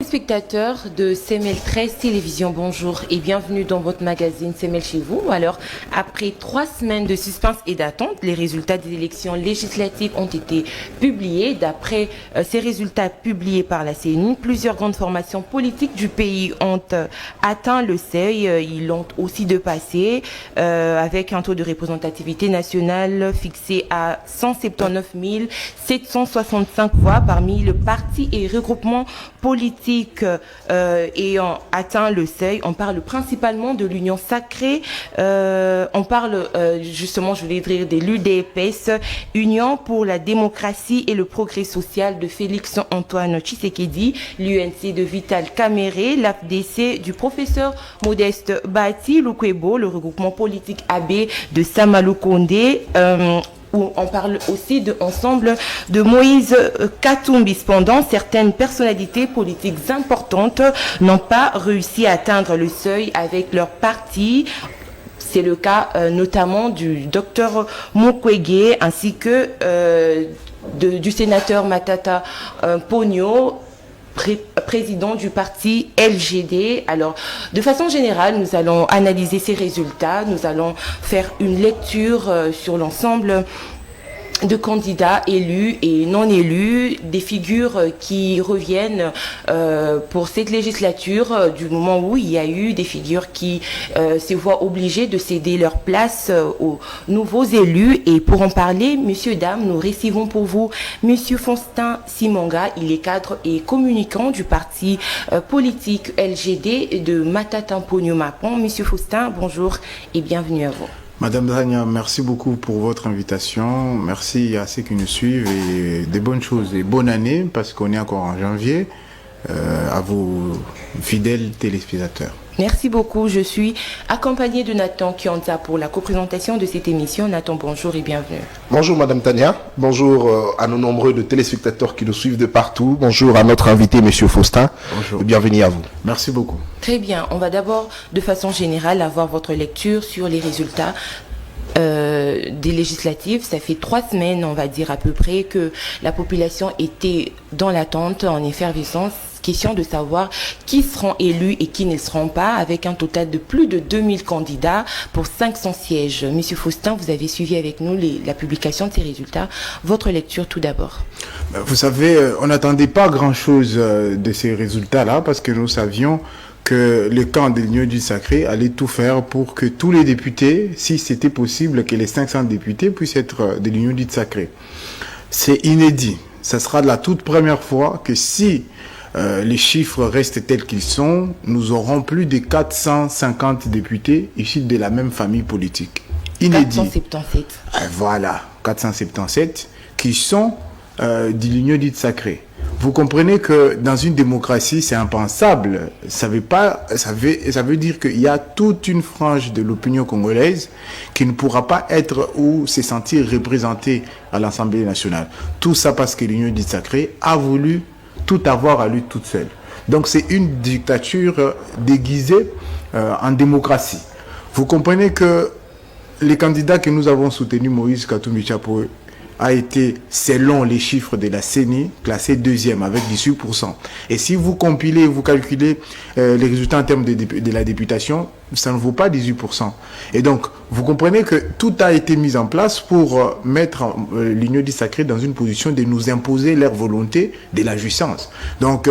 Spectateurs de CML 13 Télévision, bonjour et bienvenue dans votre magazine CML chez vous. Alors, après 3 semaines de suspense et d'attente, les résultats des élections législatives ont été publiés. D'après ces résultats publiés par la CENI, plusieurs grandes formations politiques du pays ont atteint le seuil. Ils l'ont aussi dépassé avec un taux de représentativité nationale fixé à 179 765 voix parmi le parti et regroupement politique ayant atteint le seuil. On parle principalement de l'Union sacrée, on parle justement, je voulais dire, de l'UDPS, Union pour la démocratie et le progrès social de Félix Antoine Tshisekedi, l'UNC de Vital Kamerhe, l'AFDC du professeur Modeste Bati Lukwebo, le regroupement politique AB de Samalou Kondé, où on parle aussi de ensemble de Moïse Katumbi. Cependant, certaines personnalités politiques importantes n'ont pas réussi à atteindre le seuil avec leur parti. C'est le cas notamment du docteur Mukwege ainsi que du sénateur Matata Ponyo, président du parti LGD. Alors, de façon générale, nous allons analyser ces résultats, nous allons faire une lecture sur l'ensemble de candidats élus et non élus, des figures qui reviennent pour cette législature, du moment où il y a eu des figures qui se voient obligées de céder leur place aux nouveaux élus. Et pour en parler, messieurs, dames, nous recevons pour vous monsieur Faustin Simonga. Il est cadre et communicant du parti politique LGD de Matata Ponyo Mapon. Monsieur Faustin, bonjour et bienvenue à vous. Madame Dania, merci beaucoup pour votre invitation. Merci à ceux qui nous suivent et des bonnes choses et bonne année parce qu'on est encore en janvier à vos fidèles téléspectateurs. Merci beaucoup. Je suis accompagnée de Nathan Kianza pour la coprésentation de cette émission. Nathan, bonjour et bienvenue. Bonjour Madame Tania. Bonjour à nos nombreux de téléspectateurs qui nous suivent de partout. Bonjour à notre invité, Monsieur Faustin. Bonjour. Bienvenue à vous. Merci beaucoup. Très bien. On va d'abord, de façon générale, avoir votre lecture sur les résultats des législatives. Ça fait 3 semaines, on va dire à peu près, que la population était dans l'attente, en effervescence. Question de savoir qui seront élus et qui ne seront pas, avec un total de plus de 2000 candidats pour 500 sièges. Monsieur Faustin, vous avez suivi avec nous la publication de ces résultats. Votre lecture tout d'abord. Vous savez, on n'attendait pas grand-chose de ces résultats-là parce que nous savions que le camp de l'Union du Sacré allait tout faire pour que tous les députés, si c'était possible, que les 500 députés puissent être de l'Union du Sacré. C'est inédit. Ça sera la toute première fois que si les chiffres restent tels qu'ils sont, nous aurons plus de 450 députés issus de la même famille politique. Inédit. 477. Voilà, 477 qui sont de l'Union dite sacrée. Vous comprenez que dans une démocratie, c'est impensable. Ça veut dire qu'il y a toute une frange de l'opinion congolaise qui ne pourra pas être ou se sentir représentée à l'Assemblée nationale. Tout ça parce que l'Union dite sacrée a voulu tout avoir à lui toute seule. Donc c'est une dictature déguisée en démocratie. Vous comprenez que les candidats que nous avons soutenus, Moïse Katumbi Chapo, a été, selon les chiffres de la CENI, classé 2e avec 18%. Et si vous compilez, vous calculez les résultats en termes de la députation, ça ne vaut pas 18%. Et donc, vous comprenez que tout a été mis en place pour mettre l'Union du Sacré dans une position de nous imposer leur volonté de la jouissance. Donc,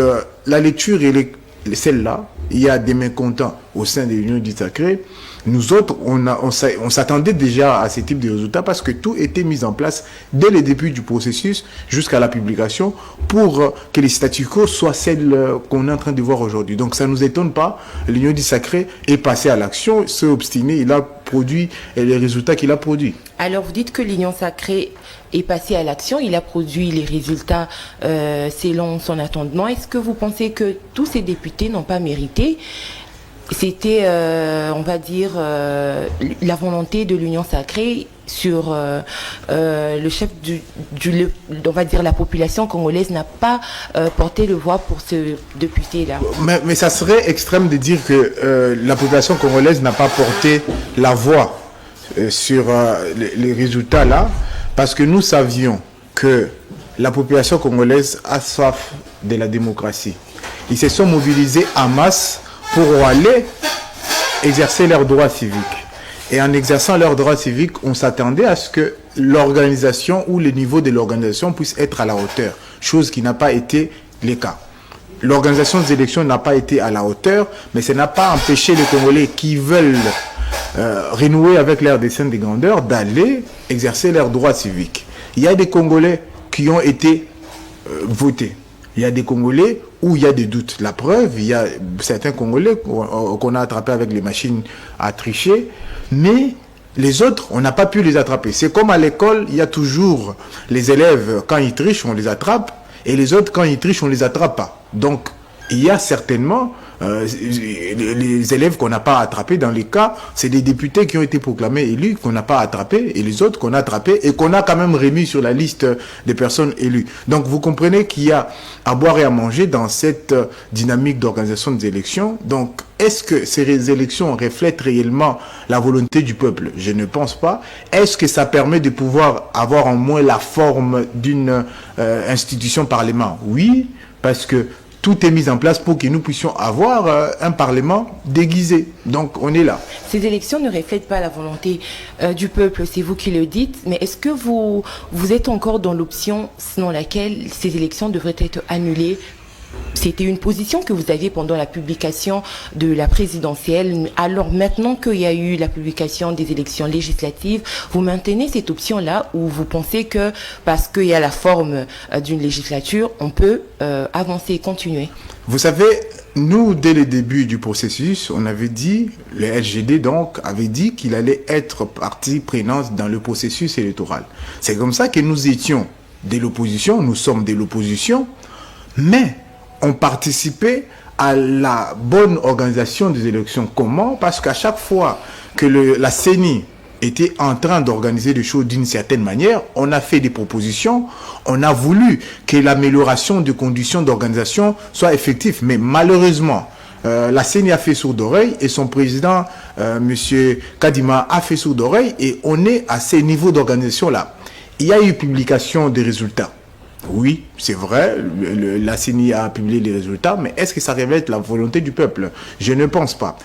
la lecture est celle-là. Il y a des mécontents au sein de l'Union du Sacré. Nous autres, on s'attendait déjà à ce type de résultats parce que tout était mis en place dès le début du processus jusqu'à la publication pour que les statu quo soient celles qu'on est en train de voir aujourd'hui. Donc ça ne nous étonne pas. L'Union du Sacré est passée à l'action, s'est obstiné, il a produit les résultats qu'il a produits. Alors vous dites que l'Union sacrée est passée à l'action, il a produit les résultats selon son attendement. Est-ce que vous pensez que tous ces députés n'ont pas mérité? C'était, on va dire, la volonté de l'Union sacrée sur le chef on va dire, la population congolaise n'a pas porté le voix pour ce député-là. Mais ça serait extrême de dire que la population congolaise n'a pas porté la voix sur les résultats là, parce que nous savions que la population congolaise a soif de la démocratie. ils se sont mobilisés en masse pour aller exercer leurs droits civiques. Et en exerçant leurs droits civiques, on s'attendait à ce que l'organisation ou le niveau de l'organisation puisse être à la hauteur, chose qui n'a pas été le cas. L'organisation des élections n'a pas été à la hauteur, mais ça n'a pas empêché les Congolais qui veulent renouer avec leur destin de grandeur d'aller exercer leurs droits civiques. Il y a des Congolais qui ont été votés. Il y a des Congolais où il y a des doutes. La preuve, il y a certains Congolais qu'on a attrapés avec les machines à tricher, mais les autres, on n'a pas pu les attraper. C'est comme à l'école, il y a toujours les élèves, quand ils trichent, on les attrape, et les autres, quand ils trichent, on les attrape pas. Donc, il y a certainement les élèves qu'on n'a pas attrapés. Dans les cas, c'est des députés qui ont été proclamés élus qu'on n'a pas attrapés, et les autres qu'on a attrapés et qu'on a quand même remis sur la liste des personnes élues. Donc vous comprenez qu'il y a à boire et à manger dans cette dynamique d'organisation des élections. Donc est-ce que ces élections reflètent réellement la volonté du peuple? Je ne pense pas. Est-ce que ça permet de pouvoir avoir en moins la forme d'une institution parlement? Oui, parce que tout est mis en place pour que nous puissions avoir un Parlement déguisé. Donc, on est là. Ces élections ne reflètent pas la volonté du peuple, c'est vous qui le dites, mais est-ce que vous êtes encore dans l'option selon laquelle ces élections devraient être annulées? C'était une position que vous aviez pendant la publication de la présidentielle. Alors maintenant qu'il y a eu la publication des élections législatives, vous maintenez cette option-là ou vous pensez que parce qu'il y a la forme d'une législature, on peut avancer et continuer? Vous savez, nous, dès le début du processus, on avait dit, le LGD donc, avait dit qu'il allait être partie prenante dans le processus électoral. C'est comme ça que nous étions de l'opposition, nous sommes de l'opposition, mais on participait à la bonne organisation des élections. Comment? Parce qu'à chaque fois que la CENI était en train d'organiser les choses d'une certaine manière, on a fait des propositions, on a voulu que l'amélioration des conditions d'organisation soit effective. Mais malheureusement, la CENI a fait sourd d'oreille et son président, M. Kadima, a fait sourd d'oreille et on est à ces niveaux d'organisation-là. Il y a eu publication des résultats. Oui, c'est vrai, la CENI a publié les résultats, mais est-ce que ça révèle la volonté du peuple? Je ne pense pas.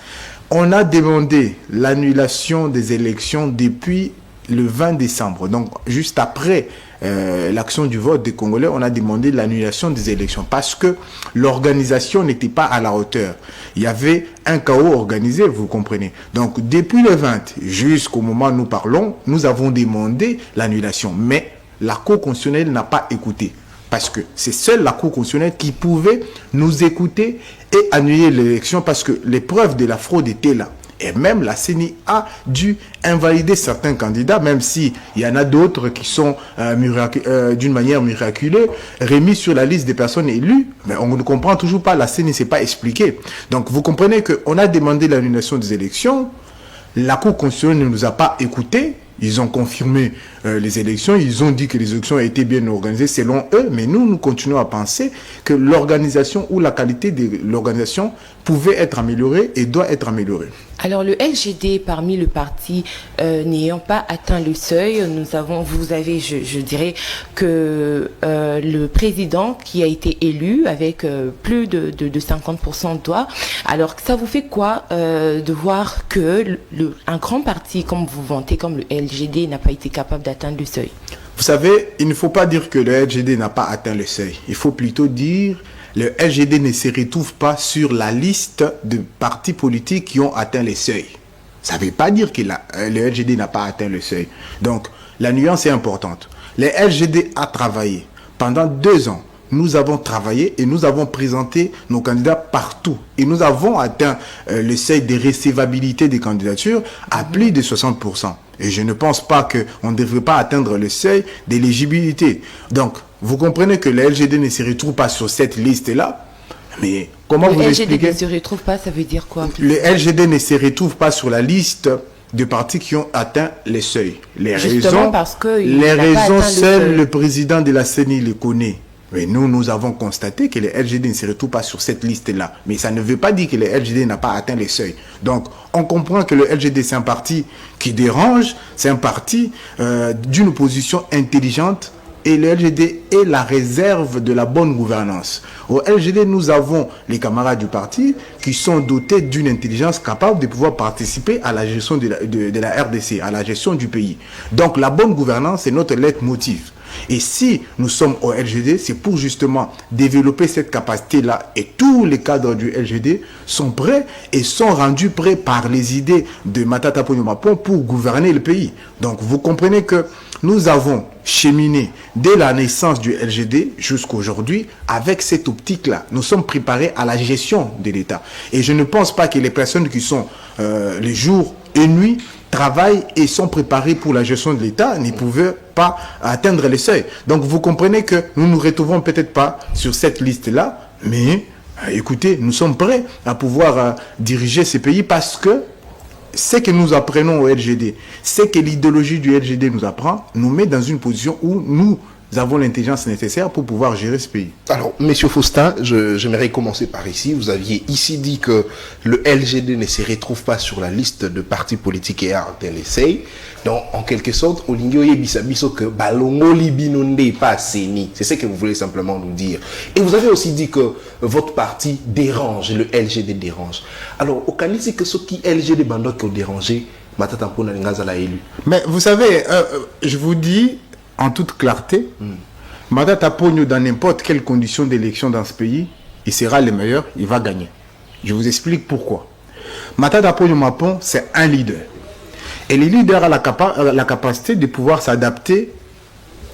On a demandé l'annulation des élections depuis le 20 décembre, donc juste après l'action du vote des Congolais, on a demandé l'annulation des élections parce que l'organisation n'était pas à la hauteur. Il y avait un chaos organisé, vous comprenez. Donc depuis le 20 jusqu'au moment où nous parlons, nous avons demandé l'annulation, mais la Cour constitutionnelle n'a pas écouté. Parce que c'est seule la Cour constitutionnelle qui pouvait nous écouter et annuler l'élection parce que les preuves de la fraude étaient là. Et même la CENI a dû invalider certains candidats, même s'il y en a d'autres qui sont d'une manière miraculeuse remis sur la liste des personnes élues. Mais on ne comprend toujours pas, la CENI ne s'est pas expliqué. Donc vous comprenez qu'on a demandé l'annulation des élections, la Cour constitutionnelle ne nous a pas écoutés. Ils ont confirmé les élections, ils ont dit que les élections ont été bien organisées selon eux, mais nous continuons à penser que l'organisation ou la qualité de l'organisation pouvait être améliorée et doit être améliorée. Alors le LGD, parmi le parti n'ayant pas atteint le seuil, vous avez, je dirais, que le président qui a été élu avec plus de 50% de voix. Alors ça vous fait quoi de voir que un grand parti comme vous vantez, comme le LGD, n'a pas été capable d'atteindre le seuil? Vous savez, il ne faut pas dire que le LGD n'a pas atteint le seuil. Il faut plutôt dire le LGD ne se retrouve pas sur la liste de partis politiques qui ont atteint les seuils. Ça ne veut pas dire que le LGD n'a pas atteint le seuil. Donc, la nuance est importante. Le LGD a travaillé. Pendant 2 ans, nous avons travaillé et nous avons présenté nos candidats partout. Et nous avons atteint le seuil de recevabilité des candidatures à plus de 60%. Et je ne pense pas qu'on ne devrait pas atteindre le seuil d'éligibilité. Donc, vous comprenez que le LGD ne se retrouve pas sur cette liste-là. Mais comment vous expliquez? Le LGD ne se retrouve pas, ça veut dire quoi? Le LGD ne se retrouve pas sur la liste de partis qui ont atteint les seuils. Les raisons, seuls le président de la CENI les connaît. Mais nous avons constaté que le LGD ne se retrouve pas sur cette liste-là. Mais ça ne veut pas dire que le LGD n'a pas atteint les seuils. Donc, on comprend que le LGD, c'est un parti qui dérange, c'est un parti d'une opposition intelligente Et le LGD est la réserve de la bonne gouvernance. Au LGD, nous avons les camarades du parti qui sont dotés d'une intelligence capable de pouvoir participer à la gestion de la RDC, à la gestion du pays. Donc la bonne gouvernance est notre leitmotiv. Et si nous sommes au LGD, c'est pour justement développer cette capacité-là. Et tous les cadres du LGD sont prêts et sont rendus prêts par les idées de Matata Ponyo Mapon pour gouverner le pays. Donc vous comprenez que nous avons cheminé dès la naissance du LGD jusqu'à aujourd'hui avec cette optique-là. Nous sommes préparés à la gestion de l'État. Et je ne pense pas que les personnes qui sont les jours et nuits travaillent et sont préparés pour la gestion de l'État ne pouvaient pas atteindre les seuils. Donc vous comprenez que nous ne nous retrouvons peut-être pas sur cette liste-là, mais écoutez, nous sommes prêts à pouvoir diriger ces pays parce que ce que nous apprenons au LGD, ce que l'idéologie du LGD nous apprend, nous met dans une position où nous avons l'intelligence nécessaire pour pouvoir gérer ce pays. Alors, Monsieur Faustin, j'aimerais commencer par ici. Vous aviez ici dit que le LGD ne se retrouve pas sur la liste de partis politiques et RTLC. Donc, en quelque sorte, Olingio Yebisabiso que Balongo Libinonde pas Seni. C'est ce que vous voulez simplement nous dire. Et vous avez aussi dit que votre parti dérange, le LGD dérange. Alors, au Canisi que ce qui LGD Bando qui ont dérangé, Matata Mpona Ngazala élu. Mais vous savez, je vous dis en toute clarté, Matata Ponyo, dans n'importe quelle condition d'élection dans ce pays, il sera le meilleur, il va gagner. Je vous explique pourquoi. Matata Ponyo Mapon, c'est un leader. Et le leader a la capacité de pouvoir s'adapter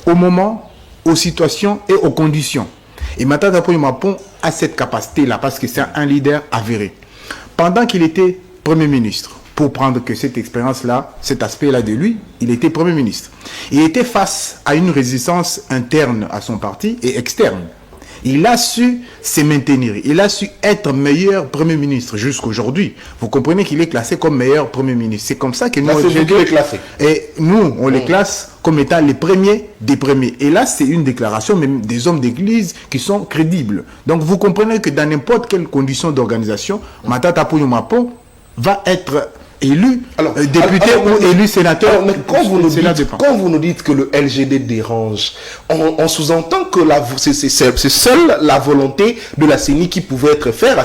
au moment, aux situations et aux conditions. Et Matata Ponyo Mapon a cette capacité-là parce que c'est un leader avéré. Pendant qu'il était Premier ministre, pour prendre que cette expérience-là, cet aspect-là de lui, il était Premier ministre. Il était face à une résistance interne à son parti et externe. Il a su se maintenir, il a su être meilleur Premier ministre jusqu'aujourd'hui. Vous comprenez qu'il est classé comme meilleur Premier ministre. C'est comme ça que nous, on les classe comme étant les premiers des premiers. Et là, c'est une déclaration même des hommes d'église qui sont crédibles. Donc vous comprenez que dans n'importe quelle condition d'organisation, Matata Ponyo Mapon va être élu député ou élu sénateur. Mais quand vous nous dites que le LGD dérange, on sous-entend que c'est seule la volonté de la CENI qui pouvait être faite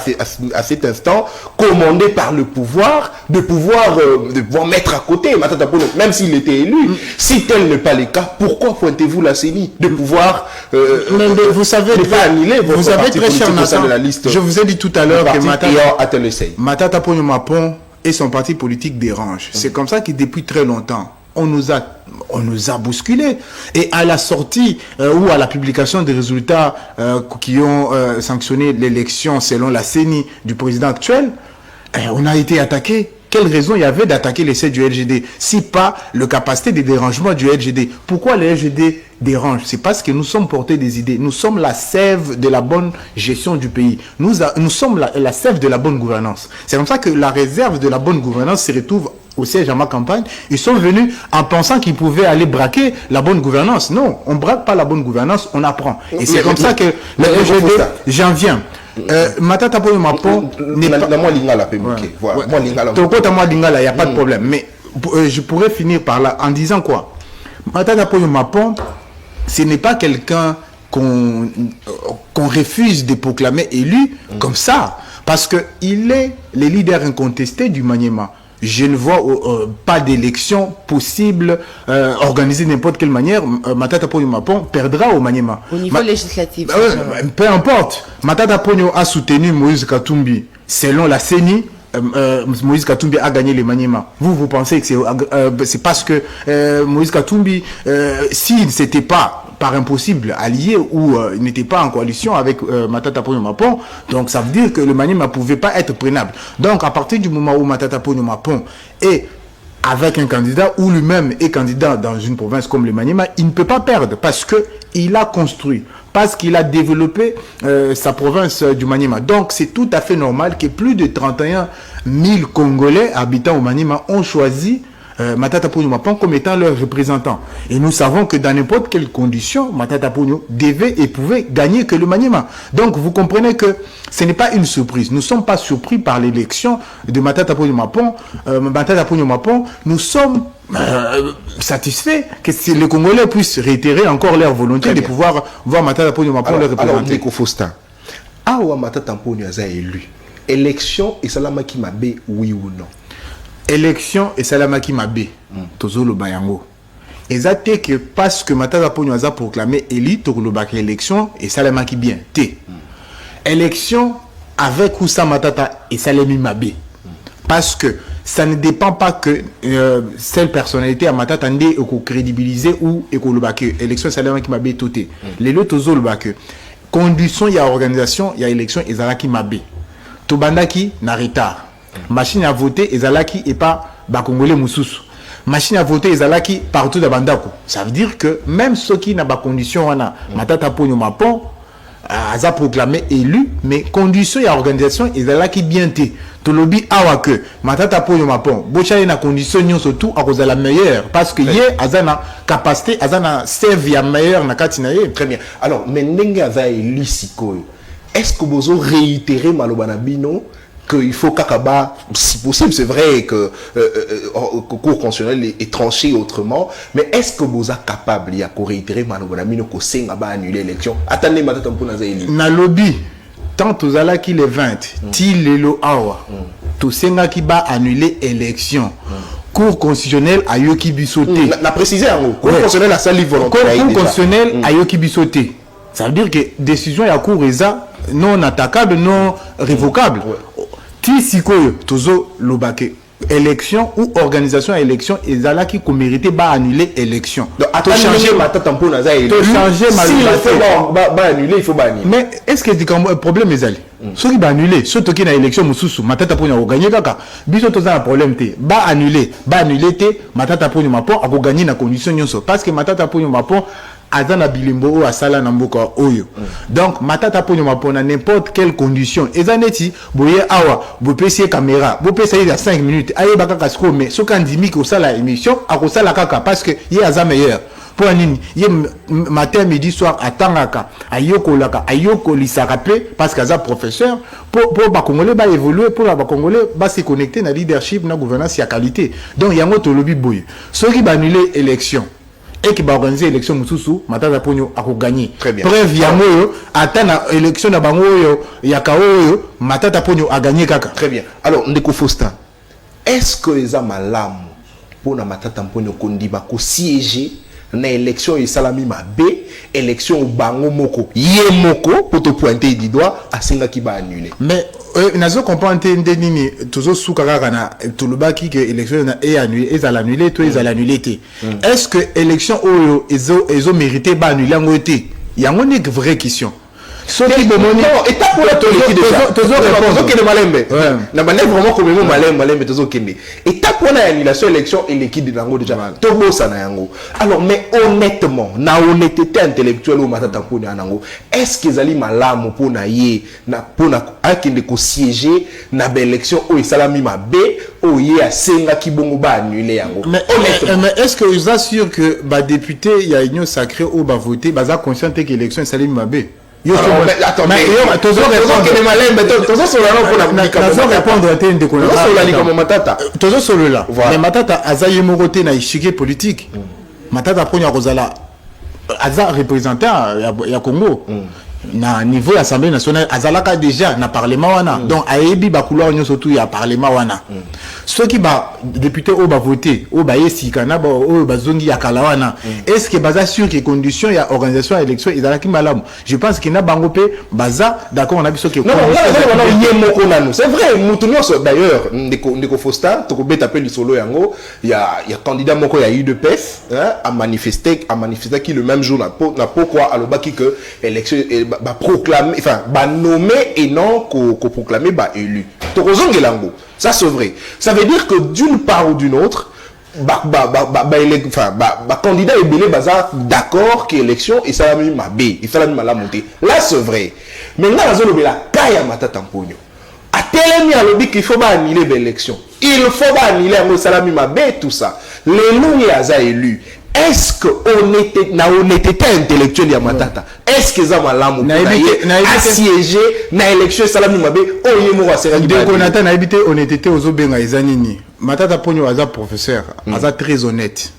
à cet instant, commandée par le pouvoir, de pouvoir mettre à côté Matata Ponyo, même s'il était élu. Si tel n'est pas le cas, pourquoi pointez-vous la CENI de pouvoir mais vous savez, pas annuler votre vous avez parti très cher politique de la liste. Je vous ai dit tout à l'heure que Matata Ponyo Mapon et son parti politique dérange. C'est comme ça que depuis très longtemps, on nous a bousculé. Et à la sortie ou à la publication des résultats qui ont sanctionné l'élection selon la CENI du président actuel, on a été attaqué. Quelle raison il y avait d'attaquer les sièges du LGD, si pas le capacité de dérangement du LGD? Pourquoi le LGD dérange? C'est parce que nous sommes portés des idées. Nous sommes la sève de la bonne gestion du pays. Nous sommes la sève de la bonne gouvernance. C'est comme ça que la réserve de la bonne gouvernance se retrouve au siège à ma campagne. Ils sont venus en pensant qu'ils pouvaient aller braquer la bonne gouvernance. Non, on ne braque pas la bonne gouvernance, on apprend. Et c'est comme ça que le LGD, j'en viens. Matata Ponyo Mapon n'est pas... il n'y a pas de problème. Mais je pourrais finir par là en disant quoi? Matata Ponyo Mapon, ce n'est pas quelqu'un qu'on refuse de proclamer élu comme ça. Parce qu'il est le leader incontesté du Maniema. Je ne vois pas d'élection possible organisée de n'importe quelle manière. Matata Ponyo Mapon perdra au Maniema. Au niveau législatif. Peu importe. Matata Ponyo a soutenu Moïse Katumbi. Selon la CENI, Moïse Katumbi a gagné le Maniema. Vous pensez que c'est parce que Moïse Katumbi, s'il ne s'était pas par impossible allié ou il n'était pas en coalition avec Matata Ponyo Mapon, donc ça veut dire que le Maniema ne pouvait pas être prenable. Donc à partir du moment où Matata Ponyo Mapon est avec un candidat ou lui-même est candidat dans une province comme le Maniema, il ne peut pas perdre parce qu'il a construit, parce qu'il a développé sa province du Maniema. Donc c'est tout à fait normal que plus de 31 000 Congolais habitant au Maniema ont choisi Matata Ponyo Mapon comme étant leur représentant. Et nous savons que dans n'importe quelle condition, Matata Ponyo devait et pouvait gagner que le Maniema. Donc vous comprenez que ce n'est pas une surprise. Nous ne sommes pas surpris par l'élection de Matata Ponyo Mapon. Matata Ponyo Mapon, nous sommes satisfaits que les Congolais puissent réitérer encore leur volonté de pouvoir voir Matata Ponyo Mapon les représenter. Alors, Ndeko Faustin, Awa Matata Ponyo a élu. Élection et Salamaki Mabe, oui ou non? Élection et Salamaki Mabe, Tozolo Bayango. Exacté que parce que Matata Ponyo a proclamé élu, Tozolo Baki élection et Salamaki bien. Élection avec ou sans Matata et Salami Mabe. Parce que ça ne dépend pas que cette personnalité à Matata Ndé est crédibilisée ou est Baki. Élection Salamaki Mabe toté. Les deux Tozolo Baki. Condition, il y a organisation, il y a élection et Zalaki Mabe. Tobandaki na retard. Machine à voter ezalaki et pas bakongolais mususu. Machine à voter ezalaki partout dans bandako. Ça veut dire que même ceux qui n'a pas condition wana Matata Ponyo Mapon a proclamé élu mais condition et organisation ezalaki bien té. Tolobi awa que Matata Ponyo Mapon bochale na condition nyon surtout à cause de la meilleure parce que yé azana capacité azana serve ya meilleur na katina yé. Très bien. Alors mendenga aza élu sikoyo. Est-ce que vous avez réitéré Malobanabino qu'il faut qu'Akaba, si possible, c'est vrai que le cours constitutionnel est tranché autrement, mais est-ce que vous êtes capable de réitérer Malobanabino que Sengaba annuler l'élection? Attendez, Matata Mpona Zaïli. Na lobby, tant aux ala qui les 20, Tilelo Awa, tout Senga qui va annuler l'élection. Cour constitutionnel a yoki bisoté. Na précisé en haut. Cour constitutionnel a sali volontaire. Cour constitutionnel a yoki bisoté. Ça veut dire que décision ya cour eza non attaquable, non révocable. Ti sikoyo tozo lobake élection ou organisation à élection ezala qui mérité ba annuler élection. Donc à changer Matata Mpona za élu. Changer ba annuler, il faut ba annuler. Mais est-ce que le problème est allé? Ceux qui ba annuler, ceux qui na élection mususu Matata Ponyo a gagné kaka. Biso toza un problème té. Ba annuler té Matata Ponyo Mapon a gagné na condition nyonso parce que Matata Ponyo Mapon azana bilimbo ou asala na mboka oyo. Donc Matata Ponyo Mapon na n'importe quelle condition ezaneti boye awa bo pesi caméra bo pesi ya 5 minutes aye bakaka sko mais so kan dimi ko sala émission akosala kaka parce que ye aza meilleur pour nini ye matin midi soir atangaka ayokolaka ayokolisaka pe parce que aza professeur pour ba congolais ba évoluer pour ba congolais ba se connecter na leadership na gouvernance ya qualité. Donc yango to lobi boye ceux qui ba annuler élection et qui va organiser l'élection mususu Matata Ponyo a gagné. Très bien. Preuve yamoyo atana élection na bango yo yakaoyo Matata Ponyo a gagné kaka. Très bien. Alors Ndeko Faustin, est-ce que les amalam pour na Matata Ponyo kondiba ko siéger na élection et salami mabe élection bango moko yé moko pour te pointer du doigt à singa qui va annuler. Mais nazo comprendre ndenini tozo sukaka na tolobaki que élection est annulée et annulé to ils annulé té. Est-ce que élection oyo ezo mérité ba annuler ngoté? Yango n'est que vraie question. Soki bomoni étape pour la toleki déjà tozo que malembe na malembe vraiment comme mo malembe tozo kende étape pour la annulation élection et l'équipe de Nango déjà to bossa na yango. Alors mais honnêtement na honnêteté intellectuelle au Matata Ponyo Nango est-ce que zali malamu pona ye na pona akende ko siéger na ba élection o salami mabe o ye asenga ki bongo ba annuler yango? Mais est-ce que vous assure que ba député il y a union sacrée au ba voter ba za conscient que élection salami mabe? Attends, mais Matata azaye morote na ishike politique. Matata Ponyo kozala aza représentant ya Congo. Na niveau de l'Assemblée nationale azalaka déjà na parlement wana donc ayebi ba couloir nyo surtout ya parlement wana ceux qui ba député au ba voter au ba yesika na ba au ba zongi ya kala wana est-ce que baza sûr que conditions ya organisation à élection ezalaki malamu? Je pense que na bango pe baza d'accord on a biso que non yemoko nanu c'est vrai mutunyo d'ailleurs ndeko Faustin to beta pe lisolo yango il y a candidat moko ya UDPS a manifesté qui le même jour na pourquoi alobaki que élection ba proclamer enfin ba nommer et non ko proclamer ba élu tokozongelango. Ça c'est vrai. Ça veut dire que d'une part ou d'une autre candidat est belé baza d'accord que élection et ça mi mabe et ça mi mala monter. Là c'est vrai. Mais là la zone la kaya Matata Ponyo a tellement lobby qu'il faut pas annuler l'élection. Il faut pas annuler un salami mabe tout ça. les noms yaza élu. Est-ce que na honnêteté intellectuelle ya Matata? Est-ce que ça malamu a siégé na élection salami mabe oye mo wasera de Konata na habité honnêteté aux obenga ezanini. Matata ponyo aza professeur, aza très honnête.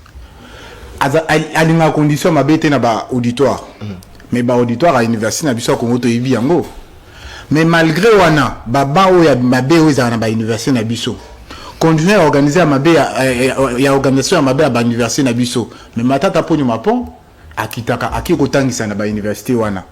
Aza alinga condition mabe te na ba auditoire. Mais ba auditoire à université na biso Congo to yebi yango. Mais malgré wana baba oya mabe oya na ba université na biso. Continuer à organiser à Mabé, il y a organisation à Mabé à l'université Nabiso. Mais Matata Ponyo Mapon, à Kitaka, à Kikotangi, ça n'a pas l'université Wana.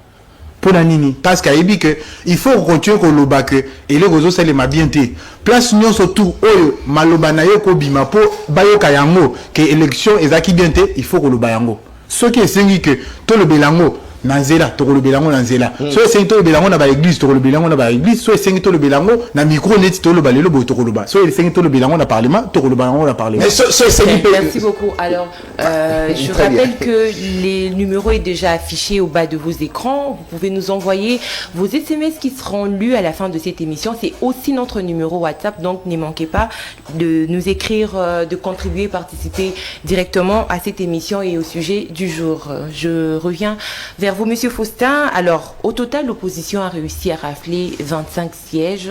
Pour Nanini, parce qu'il y a que il faut continuer au Lobak et les réseaux, c'est les Mabienté. Place Union surtout, oh, Malobanayo, Kobimapo, Bayo Kayango, que élection est acquis bienté, il faut que le Bayango. Ce qui est signifié que tout le Bélango, Nanzela, to le Bélango, Nanzela. Soit c'est le Bélango dans l'église, to le Bélango dans l'église, soit c'est le Bélango dans le micro, net, to le Balélo, to le Bas. Soit c'est le Bélango dans le parlement, to le Bélango dans le parlement. Merci beaucoup. Alors, je rappelle que les numéros est déjà affichés au bas de vos écrans. Vous pouvez nous envoyer vos SMS qui seront lus à la fin de cette émission. C'est aussi notre numéro WhatsApp, donc ne manquez pas de nous écrire, de contribuer, participer directement à cette émission et au sujet du jour. Je reviens vers vous, Monsieur Faustin. Alors, au total, l'opposition a réussi à rafler 25 sièges.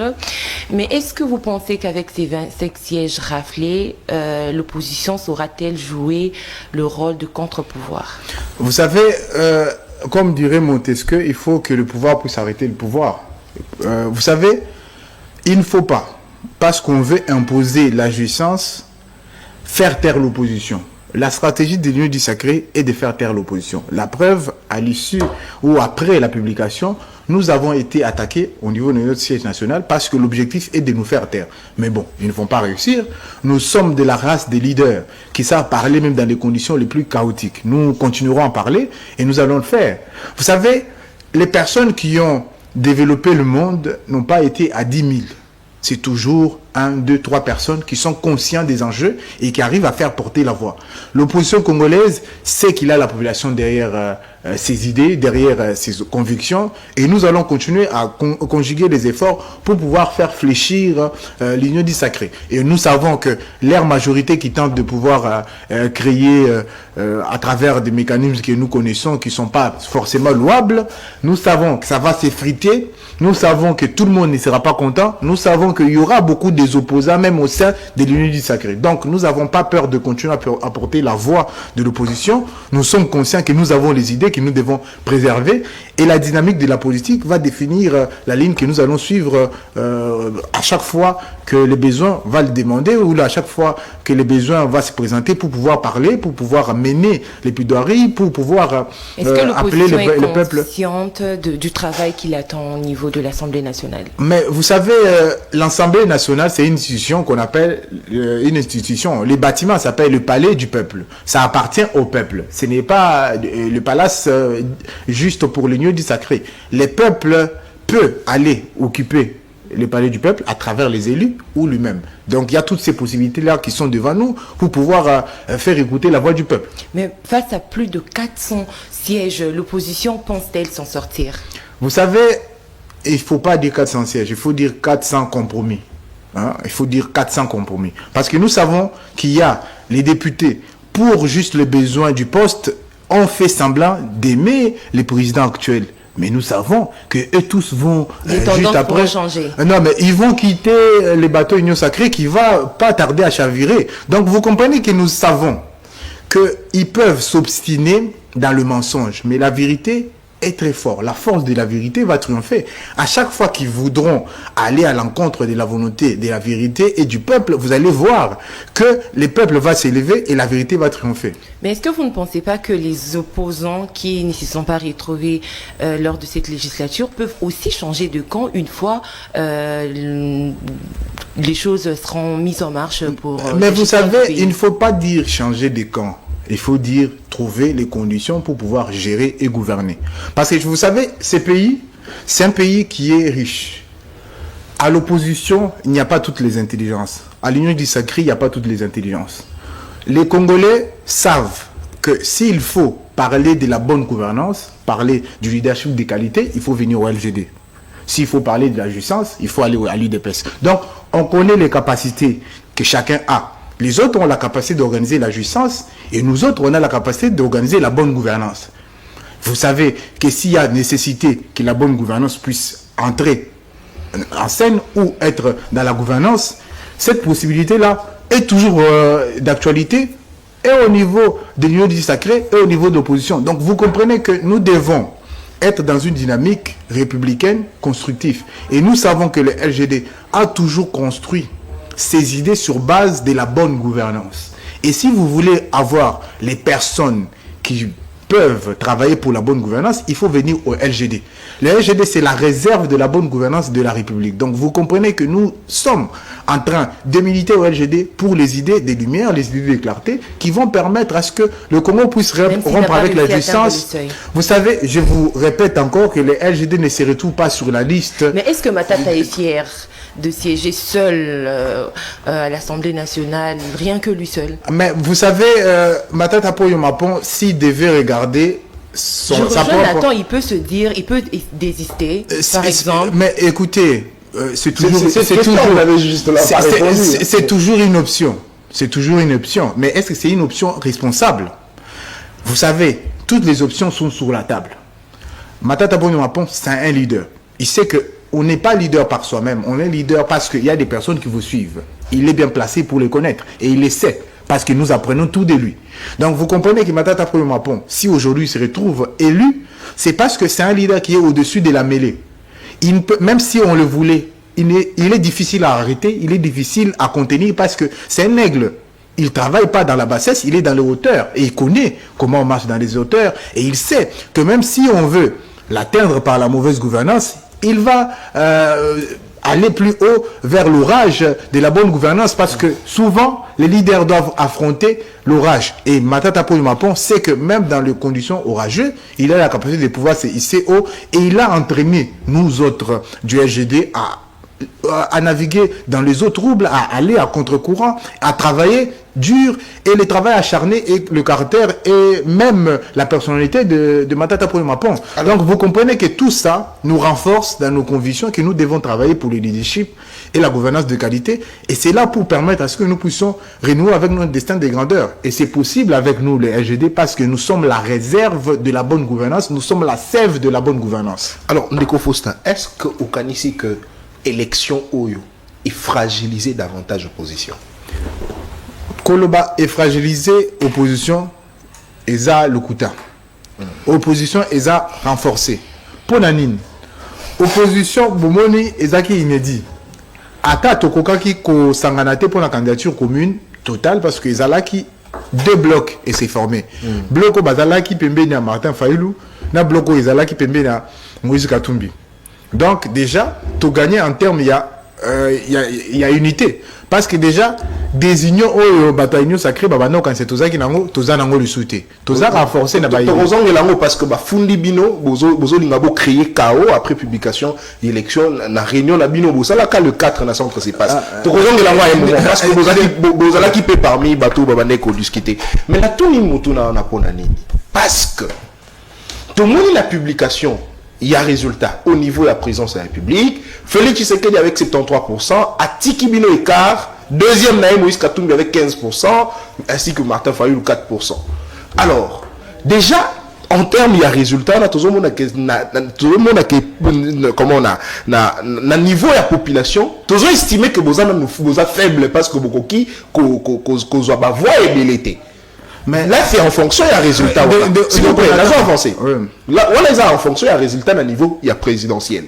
Mais est-ce que vous pensez qu'avec ces 25 sièges raflés, l'opposition saura-t-elle jouer le rôle de contre-pouvoir? Vous savez, comme dirait Montesquieu, il faut que le pouvoir puisse arrêter le pouvoir. Vous savez, il ne faut pas, parce qu'on veut imposer la jouissance, faire taire l'opposition. La stratégie de l'Union du Sacré est de faire taire l'opposition. La preuve, à l'issue ou après la publication, nous avons été attaqués au niveau de notre siège national parce que l'objectif est de nous faire taire. Mais bon, ils ne vont pas réussir. Nous sommes de la race des leaders qui savent parler même dans les conditions les plus chaotiques. Nous continuerons à parler et nous allons le faire. Vous savez, les personnes qui ont développé le monde n'ont pas été à 10 000. C'est toujours 1, 2, 3 personnes qui sont conscients des enjeux et qui arrivent à faire porter la voix. L'opposition congolaise sait qu'il a la population derrière ses idées, derrière ses convictions, et nous allons continuer à conjuguer les efforts pour pouvoir faire fléchir l'Union du Sacré. Et nous savons que l'aire majorité qui tente de pouvoir créer à travers des mécanismes que nous connaissons, qui ne sont pas forcément louables, nous savons que ça va s'effriter, nous savons que tout le monde ne sera pas content, nous savons qu'il y aura beaucoup des opposants, même au sein de l'Union du Sacré. Donc, nous n'avons pas peur de continuer à porter la voix de l'opposition. Nous sommes conscients que nous avons les idées que nous devons préserver. Et la dynamique de la politique va définir la ligne que nous allons suivre à chaque fois que les besoins vont le demander ou à chaque fois que les besoins vont se présenter pour pouvoir parler, pour pouvoir mener les plaidoiries, pour pouvoir appeler le peuple. Est-ce que l'opposition est consciente du travail qu'il attend au niveau de l'Assemblée nationale? Mais vous savez, l'Assemblée nationale, c'est une institution qu'on appelle une institution. Les bâtiments s'appellent le palais du peuple. Ça appartient au peuple. Ce n'est pas le palace juste pour l'Union du Sacré. Les peuples peuvent aller occuper le palais du peuple à travers les élus ou lui-même. Donc il y a toutes ces possibilités-là qui sont devant nous pour pouvoir faire écouter la voix du peuple. Mais face à plus de 400 sièges, l'opposition pense-t-elle s'en sortir? Vous savez, il ne faut pas dire 400 sièges, il faut dire 400 compromis. Hein? Il faut dire 400 compromis. Parce que nous savons qu'il y a les députés, pour juste les besoins du poste, ont fait semblant d'aimer les présidents actuels. Mais nous savons que eux tous vont juste après changer. Non, mais ils vont quitter les bateaux Union Sacrée qui va pas tarder à chavirer. Donc vous comprenez que nous savons qu'ils peuvent s'obstiner dans le mensonge, mais la vérité est très forte. La force de la vérité va triompher. À chaque fois qu'ils voudront aller à l'encontre de la volonté, de la vérité et du peuple, vous allez voir que le peuple va s'élever et la vérité va triompher. Mais est-ce que vous ne pensez pas que les opposants qui ne se sont pas retrouvés lors de cette législature peuvent aussi changer de camp une fois les choses seront mises en marche pour... Mais vous savez, il ne faut pas dire changer de camp. Il faut dire trouver les conditions pour pouvoir gérer et gouverner. Parce que vous savez, ce pays, c'est un pays qui est riche. À l'opposition, il n'y a pas toutes les intelligences. À l'Union du Sacré, il n'y a pas toutes les intelligences. Les Congolais savent que s'il faut parler de la bonne gouvernance, parler du leadership de qualité, il faut venir au LGD. S'il faut parler de la jouissance, il faut aller à l'UDPS. Donc, on connaît les capacités que chacun a. Les autres ont la capacité d'organiser la jouissance et nous autres, on a la capacité d'organiser la bonne gouvernance. Vous savez que s'il y a nécessité que la bonne gouvernance puisse entrer en scène ou être dans la gouvernance, cette possibilité-là est toujours d'actualité et au niveau de l'Union du Sacré et au niveau de l'opposition. Donc vous comprenez que nous devons être dans une dynamique républicaine constructive. Et nous savons que le LGD a toujours construit ses idées sur base de la bonne gouvernance. Et si vous voulez avoir les personnes qui peuvent travailler pour la bonne gouvernance, il faut venir au LGD. Le LGD, c'est la réserve de la bonne gouvernance de la République. Donc, vous comprenez que nous sommes en train de militer au LGD pour les idées des lumières, les idées de clarté, qui vont permettre à ce que le Congo puisse rompre avec la jouissance. Vous savez, je vous répète encore que le LGD ne se retrouve pas sur la liste. Mais est-ce que Matata est fier de siéger seul à l'Assemblée nationale, rien que lui seul? Mais vous savez, Matata Poyo-Mapon, s'il devait regarder sa propre... Nathan, il peut se dire, il peut désister, par exemple. Mais écoutez, c'est toujours une option. C'est toujours une option. Mais est-ce que c'est une option responsable? Vous savez, toutes les options sont sur la table. Matata Poyo-Mapon, c'est un leader. Il sait que on n'est pas leader par soi-même, on est leader parce qu'il y a des personnes qui vous suivent. Il est bien placé pour les connaître et il les sait parce que nous apprenons tout de lui. Donc vous comprenez que Matata Poyo-Mapon, si aujourd'hui il se retrouve élu, c'est parce que c'est un leader qui est au-dessus de la mêlée. Il peut, même si on le voulait, il est difficile à arrêter, il est difficile à contenir parce que c'est un aigle. Il ne travaille pas dans la bassesse, il est dans les hauteurs et il connaît comment on marche dans les hauteurs et il sait que même si on veut l'atteindre par la mauvaise gouvernance, il va aller plus haut vers l'orage de la bonne gouvernance parce que souvent, les leaders doivent affronter l'orage. Et Matata Poyo-Mapon sait que même dans les conditions orageuses, il a la capacité de pouvoir se hisser haut et il a entraîné nous autres du LGD à naviguer dans les eaux troubles, à aller à contre-courant, à travailler dur et le travail acharné et le caractère et même la personnalité de Matata Poyo-Mapon. Donc vous comprenez que tout ça nous renforce dans nos convictions que nous devons travailler pour le leadership et la gouvernance de qualité et c'est là pour permettre à ce que nous puissions renouer avec notre destin de grandeur et c'est possible avec nous les LGD parce que nous sommes la réserve de la bonne gouvernance, nous sommes la sève de la bonne gouvernance. Alors Ndeko Faustin, est-ce que au Kanisi que élection Oyo est fragilisée davantage l'opposition? Koloba est fragilisé, opposition, Eza Lokuta. Opposition, Eza renforcée. Pour Nanine, opposition, Bomoni, Eza qui inédit. Ata Tokoka qui ko sanganate pour la candidature commune totale parce que Eza là qui deux blocs et s'est formé. Bloc Bazala qui pembe na Martin Fayoulou, na bloc Eza là qui pembe na Moïse Katumbi. Donc déjà, tout gagner en termes, il y a unité. Parce que déjà, des unions au bataillon sacré, quand c'est tout ça qui nango, tout ça nango le souté. Tout ça renforcé na baï. Parce que fundi bino, bozo lingabo créer chaos après publication, élection, na réunion na bino, bozo là le 4 na centre se passe. Tout raison parce que bozo là qui peut parmi bateau babane ko discuter. Mais là tout ni mutu na ponani. Parce que tout le monde la publication. Il y a résultat au niveau de la présidence de la République. Félix Tshisekedi avec 73%, Atiki Bino Ekar, deuxième Naïm Moïse Katumbi avec 15%, ainsi que Martin Fayoulou 4%. Alors, déjà, en termes, il y a résultat, tout le monde a comment on a niveau de la population, tout le monde estimé que vous êtes faible parce que vous avez voix et belleté. Mais là, c'est en fonction du résultat. S'il vous plaît, là, avancé. Là, on les a en fonction du résultat à niveau présidentiel.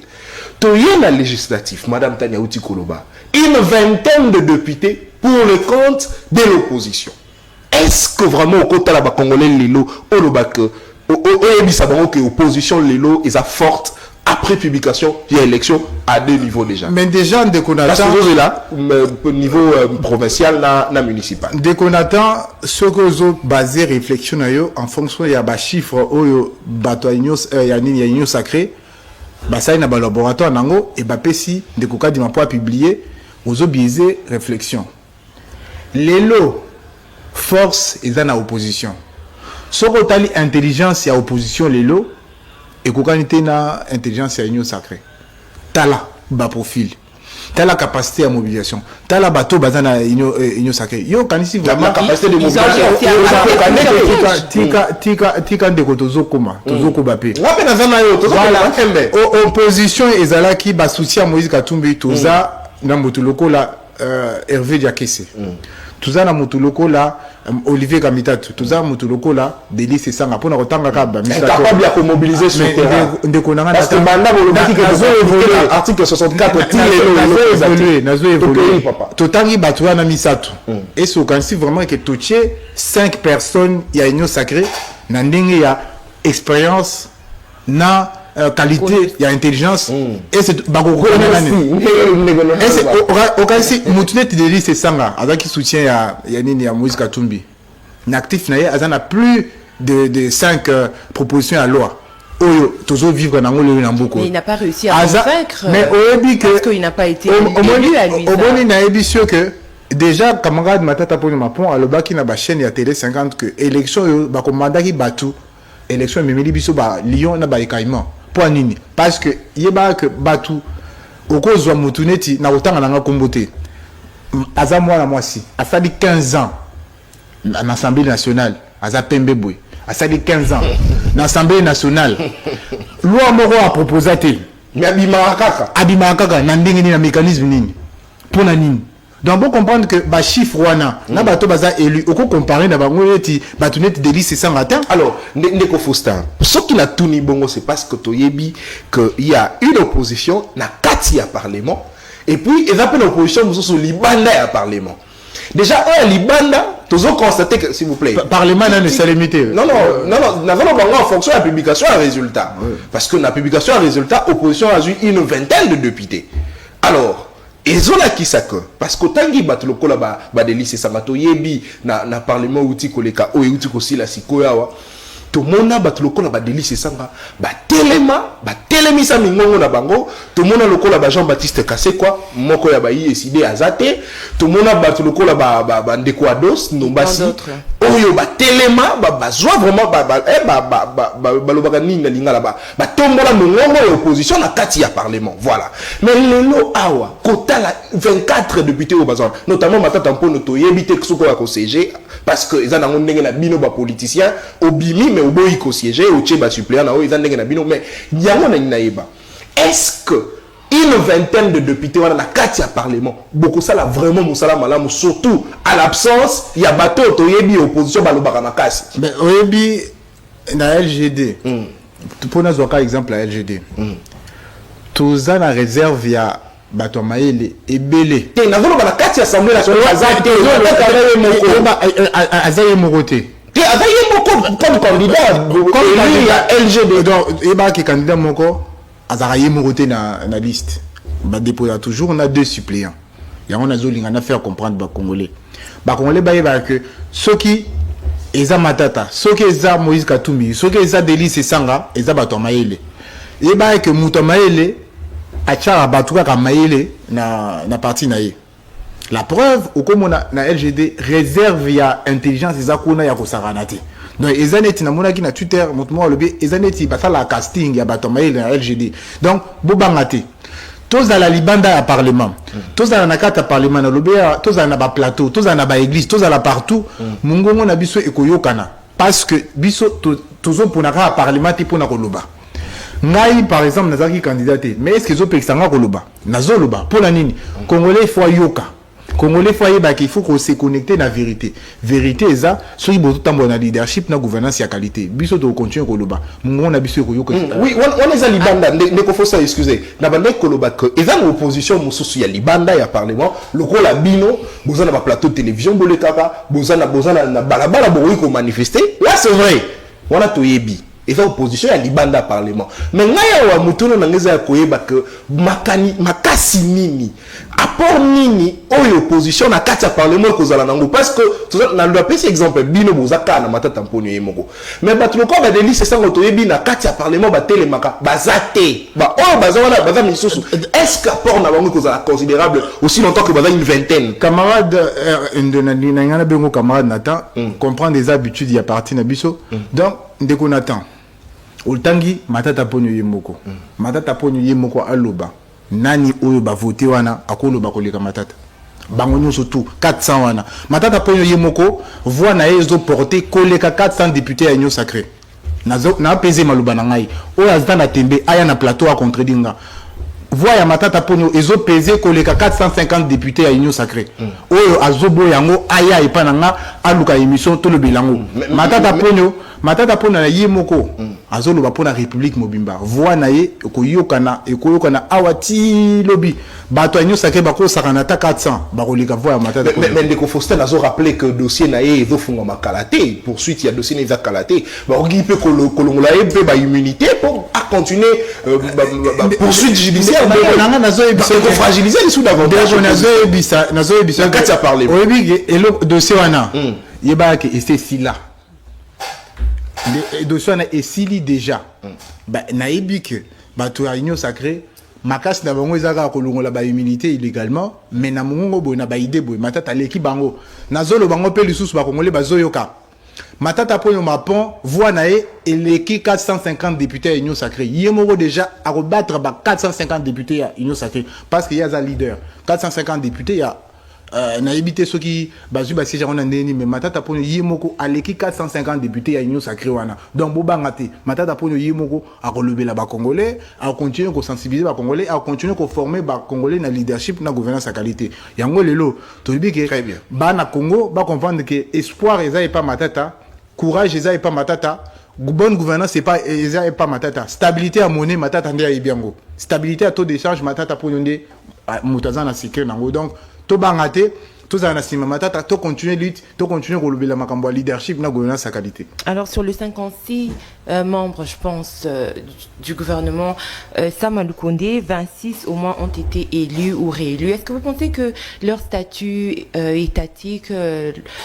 Tout le législatif, Madame Tania Outi Koloba, une vingtaine de députés pour le compte de l'opposition. Est-ce que vraiment au côté de la Congolais, l'Élo, l'opposition, l'Élo, est forte après publication, il y a élection à deux niveaux déjà. Mais déjà, dès qu'on attend... Là, au niveau provincial, na municipal. Dès qu'on attend, ce que vous avez basé réflexion en fonction de la chiffre, il y a une sacrée, ça y a un laboratoire, et si dès qu'on a dit ma publié, vous avez biaisé réflexion. L'élo, force, est dans l'opposition. Ce que vous avez intelligence et opposition, l'élo, et qu'on a une intelligence et une sacrée. Tala, bas profil. tu as la capacité à mobilisation, tu as la bateau bazana union sacrée. Yo kanisi vraiment la capacité de mobilisation. Tika ndeko tozokoma tozokobape. Ngape na zana yo tozokoma tembe. Opposition ezalaki ba soutien Moïse Katumbi toza na moto lokola Hervé Diakese. Tuza na moto lokola Olivier Kamitatu, tuza moto lokola Délice Sanga pona kotanga ka ba misaka capable ya mobiliser sur terrain. Ndeko nanga parce que banda bolobiki que article 64 nazo évoluer totangi bato na misato et so quand si vraiment que toucher 5 personnes ya union sacrée na ndenge ya expérience na qualité ya intelligence et c'est bakoko nani et c'est okasi mutunet Délice Sanga avec soutien ya nini ya Moïse Katumbi na actif na ye azana plus de 5 propositions à loi. Oyo tozo vivre na ngolo na mboko. Mais il n'a pas réussi à convaincre. Mais oyebi que parce qu'il n'a pas été élu à lui. Oboni na yebi sûr que déjà camarade Matata Poni Mapon alobaki na ba chaîne ya télé 50 que élection yo ba komandaki batu élection memeli biso ba Lyon na ba ekaïman. Pour nini? Parce que yeba que batu okozwa mutuneti na otanga na kombote. Aza mwana mwasi asali 15 ans na l'Assemblée nationale aza pembe boy asali 15 ans na l'Assemblée nationale loi moko a proposé te mais abima kaka na ndenge ni na mécanisme nini pona nini donc bon comprendre que ba chiffre wana na bato baza élu oko comparer na bango eti batuneti Délice Sanga ta alors ndeko Faustin ce qui n'a tout ni bongo c'est parce que toyebi que il y a une opposition na kati ya parlement et puis ils appellent l'opposition mususu libanda ya parlement. Déjà, Libanda, tous ont constaté que, s'il vous plaît. Parlement n'a ne salimité. Non, nous avons en fonction de la publication à résultat. Oui. Parce que la publication à résultat, l'opposition a eu une vingtaine de députés. Alors, ils ont acquis ça que. Parce que tant qu'ils battent le col là-bas, Délice Sanga, yebi, na parlement outi koleka, ou outi kosi la sikoyawa. Tout le monde a battu le col là-bas, Délice Sanga, telemisa mingongo na bango, tout le monde a le col là-bas, Jean-Baptiste Kassé quoi, moko ya bayi décidé à zate, tout le monde a battu le col là-bas, Ndekwados, Nombasi, oyo ba telema, zoa vraiment, balobaka ninga linga là-bas, tombola mingongo ya opposition na kati ya parlement, voilà. Mais lelo awa, kota la 24 députés au bazar, notamment Matata Mpono to yebite ksoko ya CG, parce que ils ont ndenge na bino ba politicien, obimi mais oboyi ko siéger, o tcheba suppléant na o ils ont ndenge na bino mais yango na naïba. Est-ce que une vingtaine de députés dans la carte à parlement beaucoup ça là vraiment musala malamu surtout à l'absence il y a bateau toyebi opposition balobaka makasi mais oyebi na LGD pour nous avoir exemple la LGD tous en réserve il y a bato maele ebele te na la carte assemblée nationale azaye mokote te azaye moko comme candidat comme ya LGD donc eba ki candidat moko azaraye mokote na liste ba déposer toujours on a 2 suppléants ya on a zolinga na faire comprendre ba congolais ba que ceux qui eza Matata ceux qui eza Moïse Katumbi ceux qui eza Délice Sanga eza bato maele eba que muto maele achara batuka ka maele na parti na ye. La preuve au comme na LGD réserve ya intelligence eza kuna ya kosaranati. Donc ezaneti na mona ki na Twitter motement lobi ezaneti basala casting ya bato maele na LGD. Donc bobangate. Tous dans la libanda ya parlement. Tous dans la kata parlement na lobi tous dans ba plateau, tous dans ba église, tous dans la partout. Mungongo na biso ekoyokana parce que biso tozo ponaka parlement ti pona koloba. Ngai par exemple nazaki candidaté mais est-ce que zo pexanga koloba nazo loba pour la nini congolais faut yoka congolais faut yeba qu'il faut qu'on se connecter na vérité eza so iboto tambo na leadership na gouvernance ya qualité biso to continuer koloba mungo na biso ko yoka oui on est à libanda ne faut ça excuser na bande koloba que eza na opposition mususu ya libanda ya parlement lokola bino bozana ba plateau de télévision bolekaka bozana na balabala boyi ko manifester là c'est vrai on a to yebi et fait opposition à libanda parlement mais ngaya wa mutuno na ngeza ya koyeba que makasi nini apport nini oyo opposition na kati ya parlement kozala nango parce que na le petit exemple bino bozaka na Matata Mponyo yemoko mais batuloko ba Délice Sanga toyebi na kati ya parlement ba telemaka bazate ba oyo bazana baza misusu est-ce que apport na bango kozala considérable aussi longtemps que baza une vingtaine camarade na ngana bengo camarade Nathan comprendre des habitudes ya parti na biso donc ndeko Nathan Oltangi Matata Mponyo yemoko Matata Mponyo yemoko aloba nani oyo ba voté wana akolo ba koleka matata bango nyonso tout 400 wana matata ponyo yemoko voix na ezo porter koleka 400 députés à Union Sacrée na pesé maluba na ngai oyo azata na tembe aya na plateau a contredinga voix ya matata ponyo ezo pesé koleka 450 députés à Union Sacrée oyo azobo yango aya epananga aluka émission to le bilango matata ponyo na yemoko azolo ba pona République mobimba voix na ye ekoyokana awati lobby bato Union Sacrée bako sakanata 400 bakoleka voix ya matata ponyo mais ndeko Faustin azo rappeler que dossier na ye ezo funga makalaté poursuite ya dossier na kalaté ba ogi pe kolongola ye pe ba immunité pour à continuer poursuite judiciaire c'est fragiliser les sous davantage nazo ebisa quand tu as parlé oyebi elo dossier wana yeba ke c'est là le dossier wana esili déjà ba nayebi ke bato ya Union Sacrée makasi na bango ezaka kolongola ba immunité illégalement mais na mongo bo na ba idée bo matata leki bango nazolo bango pe lisusu ba kongolais bazoyoka matata ponyo mapon voix na e eleki 450 députés à Union Sacrée yemoko déjà à rebattre ba 450 députés à Union Sacrée parce qu'il y a un leader 450 députés il y a na évité ceux qui bazu ba siège on ndeni mais matata ponyo yemoko aleki 450 députés à Union Sacrée wana donc bobangate matata ponyo yemoko a relobela ba congolais a continuer ko sensibiliser ba congolais a continuer ko former ba congolais na leadership na gouvernance à qualité yango lelo to biki très bien ba na Congo ba comprendre que espoir eza et pas matata courage eza et pas matata bonne gouvernance c'est pas eza et pas matata stabilité à monnaie matata ndia ebiango stabilité à taux d'échange matata ponyo nde mutaza na sécurité nango donc to bangate tous en asima matata to continuer lutte to continuer ko lobela makambo leadership na gouvernance à qualité. Alors sur les 56 membres je pense du gouvernement Sama Lukonde 26 au moins ont été élus ou réélus. Est-ce que vous pensez que leur statut étatique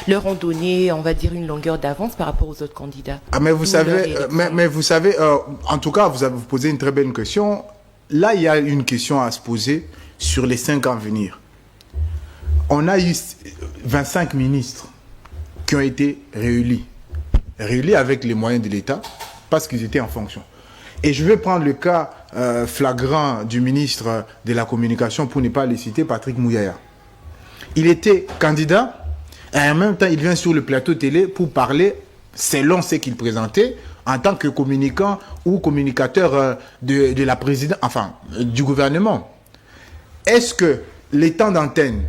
leur ont donné on va dire une longueur d'avance par rapport aux autres candidats? Ah mais vous savez mais vous savez en tout cas vous avez posé une très bonne question. Là il y a une question à se poser sur les 5 ans à venir. On a eu 25 ministres qui ont été réélus avec les moyens de l'État parce qu'ils étaient en fonction. Et je vais prendre le cas flagrant du ministre de la Communication pour ne pas le citer, Patrick Mouyaya. Il était candidat et en même temps il vient sur le plateau télé pour parler selon ce qu'il présentait en tant que communicant ou communicateur de la présidence, enfin du gouvernement. Est-ce que les temps d'antenne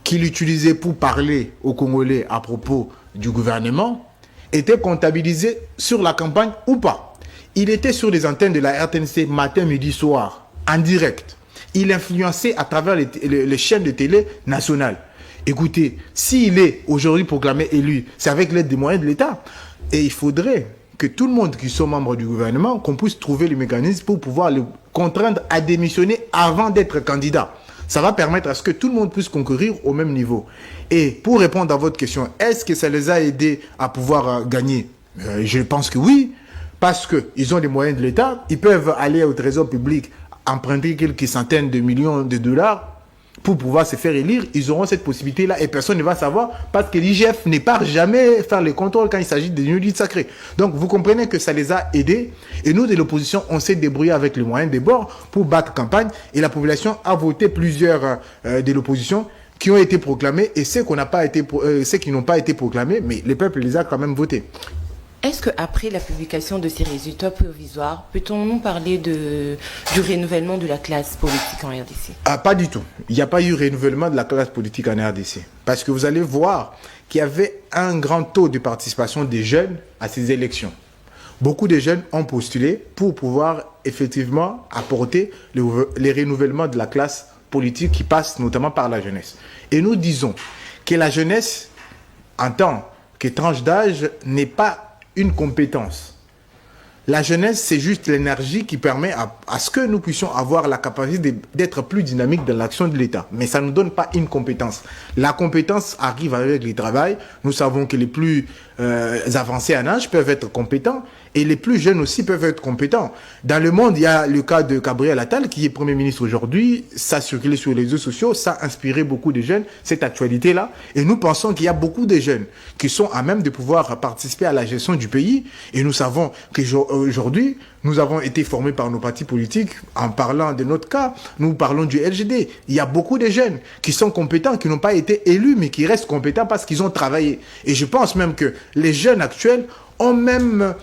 qu'il utilisait pour parler aux Congolais à propos du gouvernement était comptabilisé sur la campagne ou pas? Il était sur les antennes de la RTNC matin, midi, soir, en direct. Il influençait à travers les chaînes de télé nationales. Écoutez, s'il est aujourd'hui proclamé élu, c'est avec l'aide des moyens de l'État. Et il faudrait que tout le monde qui sont membres du gouvernement, qu'on puisse trouver les mécanismes pour pouvoir le contraindre à démissionner avant d'être candidat. Ça va permettre à ce que tout le monde puisse concourir au même niveau. Et pour répondre à votre question, est-ce que ça les a aidés à pouvoir gagner? Je pense que oui, parce qu'ils ont les moyens de l'État. Ils peuvent aller au trésor public, emprunter quelques centaines de millions de dollars pour pouvoir se faire élire. Ils auront cette possibilité-là et personne ne va savoir parce que l'IGF n'est pas jamais faire les contrôles quand il s'agit des unions sacrées. Donc vous comprenez que ça les a aidés et nous de l'opposition on s'est débrouillé avec les moyens des bords pour battre campagne et la population a voté plusieurs de l'opposition qui ont été proclamés et ceux qui n'ont pas été proclamés, mais le peuple les a quand même votés. Est-ce qu'après la publication de ces résultats provisoires, peut-on nous parler du renouvellement de la classe politique en RDC? Ah, pas du tout. Il n'y a pas eu renouvellement de la classe politique en RDC. Parce que vous allez voir qu'il y avait un grand taux de participation des jeunes à ces élections. Beaucoup de jeunes ont postulé pour pouvoir effectivement apporter les renouvellements de la classe politique qui passe notamment par la jeunesse. Et nous disons que la jeunesse, en tant que tranche d'âge, n'est pas une compétence. La jeunesse, c'est juste l'énergie qui permet à ce que nous puissions avoir la capacité d'être plus dynamique dans l'action de l'État. Mais ça ne nous donne pas une compétence. La compétence arrive avec le travail. Nous savons que les plus avancés en âge peuvent être compétents Et les plus jeunes aussi peuvent être compétents. Dans le monde, il y a le cas de Gabriel Attal, qui est Premier ministre aujourd'hui. Ça a circulé sur les réseaux sociaux, ça a inspiré beaucoup de jeunes, cette actualité-là. Et nous pensons qu'il y a beaucoup de jeunes qui sont à même de pouvoir participer à la gestion du pays. Et nous savons qu'aujourd'hui, nous avons été formés par nos partis politiques. En parlant de notre cas, nous parlons du LGD. Il y a beaucoup de jeunes qui sont compétents, qui n'ont pas été élus, mais qui restent compétents parce qu'ils ont travaillé. Et je pense même que les jeunes actuels ont même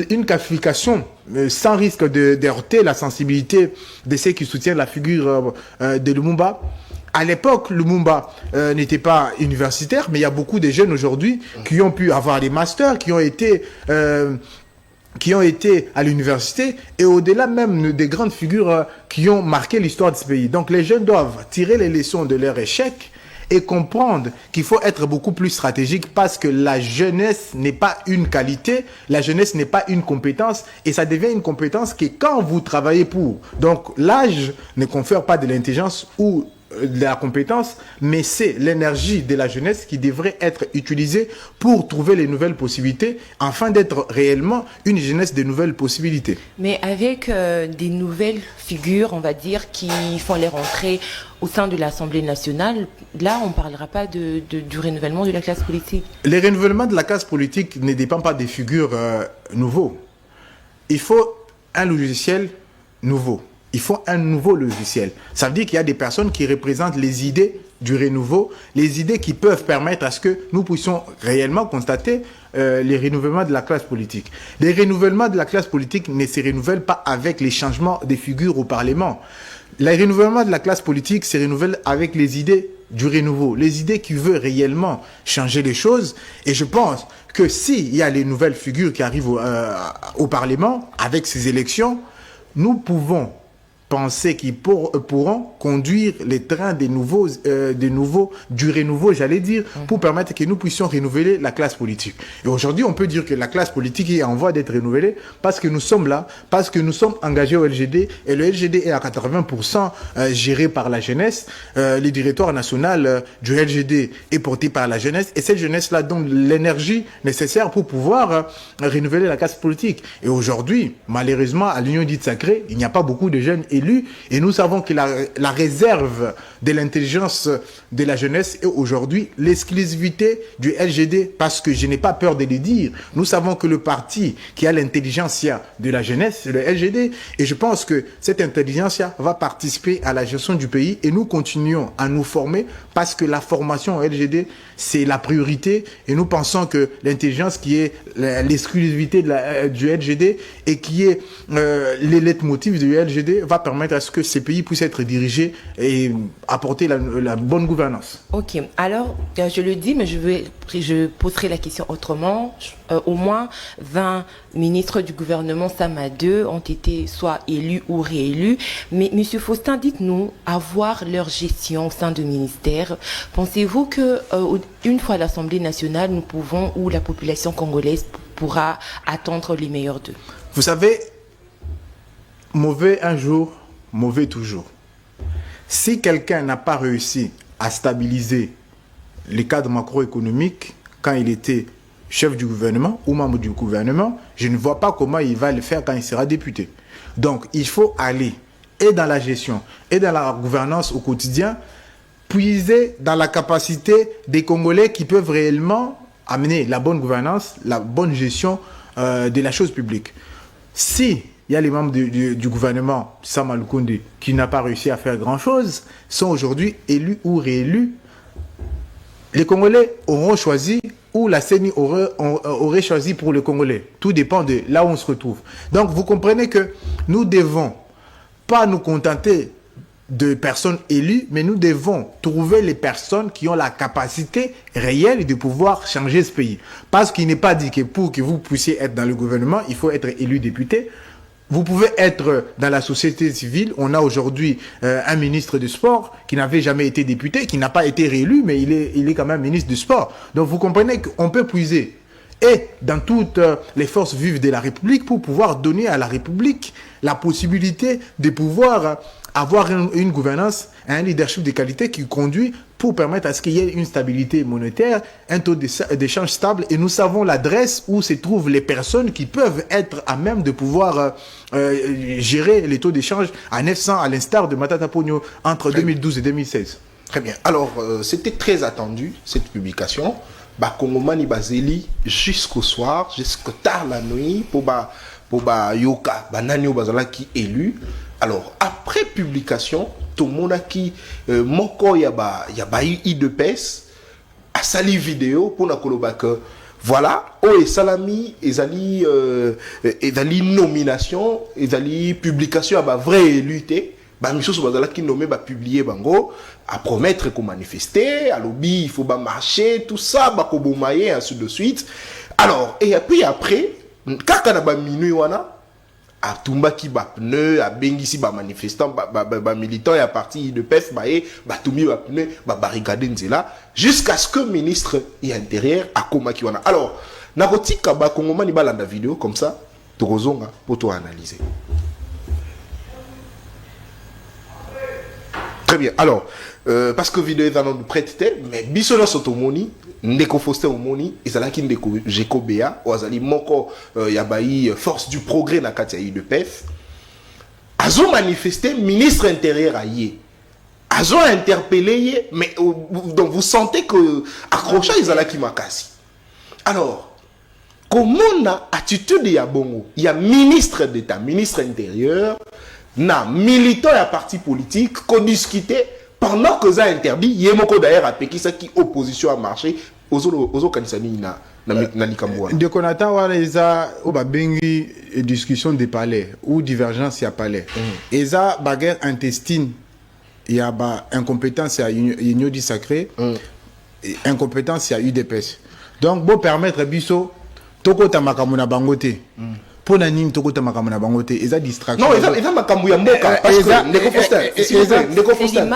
une qualification sans risque d'heurter la sensibilité de ceux qui soutiennent la figure de Lumumba. À l'époque, Lumumba n'était pas universitaire, mais il y a beaucoup de jeunes aujourd'hui qui ont pu avoir des masters, qui ont été à l'université et au-delà même des grandes figures qui ont marqué l'histoire de ce pays. Donc les jeunes doivent tirer les leçons de leur échec et comprendre qu'il faut être beaucoup plus stratégique parce que la jeunesse n'est pas une qualité, la jeunesse n'est pas une compétence et ça devient une compétence que quand vous travaillez pour. Donc l'âge ne confère pas de l'intelligence ou de la compétence, mais c'est l'énergie de la jeunesse qui devrait être utilisée pour trouver les nouvelles possibilités, afin d'être réellement une jeunesse de nouvelles possibilités. Mais avec des nouvelles figures, on va dire, qui font les rentrées au sein de l'Assemblée nationale, là, on ne parlera pas du renouvellement de la classe politique. Le renouvellement de la classe politique ne dépend pas des figures nouveaux. Il faut un logiciel nouveau. Il faut un nouveau logiciel. Ça veut dire qu'il y a des personnes qui représentent les idées du renouveau, les idées qui peuvent permettre à ce que nous puissions réellement constater les renouvellements de la classe politique. Les renouvellements de la classe politique ne se renouvellent pas avec les changements des figures au Parlement. Les renouvellements de la classe politique se renouvellent avec les idées du renouveau, les idées qui veulent réellement changer les choses. Et je pense que s'il y a les nouvelles figures qui arrivent au Parlement avec ces élections, nous pouvons penser qu'ils pourront conduire les trains du renouveau, j'allais dire, pour permettre que nous puissions renouveler la classe politique. Et aujourd'hui, on peut dire que la classe politique est en voie d'être renouvelée parce que nous sommes là, parce que nous sommes engagés au LGD, et le LGD est à 80% géré par la jeunesse. Le directoire national du LGD est porté par la jeunesse, et cette jeunesse-là donne l'énergie nécessaire pour pouvoir renouveler la classe politique. Et aujourd'hui, malheureusement, à l'Union dite sacrée, il n'y a pas beaucoup de jeunes élus, et nous savons que la réserve de l'intelligence de la jeunesse est aujourd'hui l'exclusivité du LGD, parce que je n'ai pas peur de le dire. Nous savons que le parti qui a l'intelligentsia de la jeunesse, c'est le LGD, et je pense que cette intelligentsia va participer à la gestion du pays, et nous continuons à nous former parce que la formation au LGD, c'est la priorité, et nous pensons que l'intelligence qui est l'exclusivité du LGD et qui est les leitmotifs du LGD va permettre à ce que ces pays puissent être dirigés et apporter la bonne gouvernance. Ok, alors je le dis, mais je poserai la question autrement. Au moins 20 ministres du gouvernement Sama 2 ont été soit élus ou réélus. Mais M. Faustin, dites-nous, avoir leur gestion au sein du ministère, pensez-vous que une fois à l'Assemblée nationale, nous pouvons, ou la population congolaise pourra attendre les meilleurs d'eux? Vous savez, mauvais un jour, mauvais toujours. Si quelqu'un n'a pas réussi à stabiliser les cadres macroéconomiques quand il était chef du gouvernement ou membre du gouvernement, je ne vois pas comment il va le faire quand il sera député. Donc, il faut aller et dans la gestion et dans la gouvernance au quotidien, puiser dans la capacité des Congolais qui peuvent réellement amener la bonne gouvernance, la bonne gestion de la chose publique. Si il y a les membres du gouvernement, Sama Lukonde, qui n'a pas réussi à faire grand-chose, sont aujourd'hui élus ou réélus, les Congolais auront choisi, ou la CENI aurait choisi pour les Congolais. Tout dépend de là où on se retrouve. Donc, vous comprenez que nous ne devons pas nous contenter de personnes élues, mais nous devons trouver les personnes qui ont la capacité réelle de pouvoir changer ce pays. Parce qu'il n'est pas dit que pour que vous puissiez être dans le gouvernement, il faut être élu député. Vous pouvez être dans la société civile. On a aujourd'hui un ministre du sport qui n'avait jamais été député, qui n'a pas été réélu, mais il est quand même ministre du sport. Donc vous comprenez qu'on peut puiser et dans toutes les forces vives de la République pour pouvoir donner à la République la possibilité de pouvoir avoir une gouvernance, un leadership de qualité qui conduit pour permettre à ce qu'il y ait une stabilité monétaire, un taux d'échange stable. Et nous savons l'adresse où se trouvent les personnes qui peuvent être à même de pouvoir gérer les taux d'échange à 900, à l'instar de Matata Ponyo entre 2012 et 2016. Très bien. Alors, c'était très attendu, cette publication. Kongomani Bazeli, jusqu'au soir, jusqu'au tard la nuit, pour Yoka, Nanyo Bazala qui élu. Alors, après publication, tout le monde qui moko yaba IDPS a sali vidéo pour na koloba que voilà, et salami ezali nomination, ezali publication à vrai lutter, miso bazala qui nommé publier bango à promettre qu'on manifester, à lobby il faut marcher, tout ça kobomaye ainsi de suite. Alors, et puis après kaka na minuit wana a tumbaki pneu a bengisi manifestant militant et à partir de PEF tumbi pneu barricade nzela jusqu'à ce que ministre et intérieur a komaki wana. Alors nakotika kongomani balanda vidéo comme ça tokozonga pour to analyser. Très bien. Alors parce que vidéo est dans notre prêté mais bisono sotomoni ndeko Faustin Omoni ezalaki ndeko Jeko Bea ozali moko yabai force du progrès na kati ya UDPF azo manifester ministre intérieur aye azo interpellé mais donc vous sentez que accrochage ezalaki makasi. Alors comment na attitude ya bongo il y a ministre d'état ministre intérieur na militant ya parti politique qu'on discutait pendant que ça interdit yemoko d'ailleurs a pekisa qui opposition a marché ozo kanisani na likambo. De konata wana eza obabengi discussion de palais ou divergence ya palais. Eza baguerre intestine ya ba incompétence ya union du sacré, incompétence ya UDPS. Donc bon permettre biso tokota makambo na bangote. Pour na nini tokota makambo na bangote eza distraction. Non, eza makambo ya mboka parce que ndeko Faustin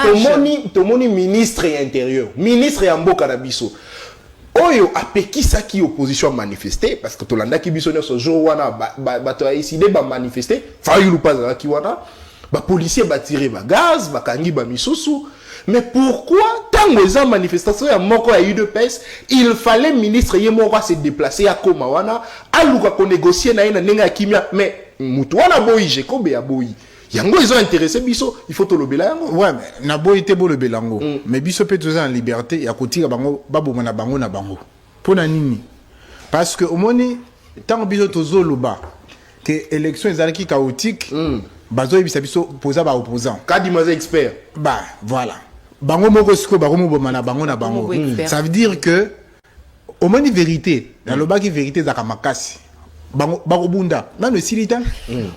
tomoni ministre ya intérieur, ministre ya mboka na biso. Oyo apekisa ki opposition manifester parce que tolanda ki biso nyoso jour wana bato a décidé ba manifester fayulu pas ki wana ba policier ba tirer ba gaz ba kangi ba misusu. Mais pourquoi tant que manifestation ya moko ya UDPS il fallait ministre yemoko se déplacer à Komawana aluka ko négocier na ina nenga kimia mais mutu wana boyi Jeko Bea boyi yango ils ont intéressé biso il faut to lobela yango. Ouais mais na boyi te bo le belango mais biso peut toujours en liberté ya kotika bango baboma na bango na bango pona nini parce que au moni tant biso tozo loba que élection ezalaki chaotique bazo yebisa biso posa ba opposant kadi maze expert voilà bango moko siko bango moboma na bango na bango ça veut dire que au moni vérité na lobaki vérité za kamakasi bakobunda nano esilita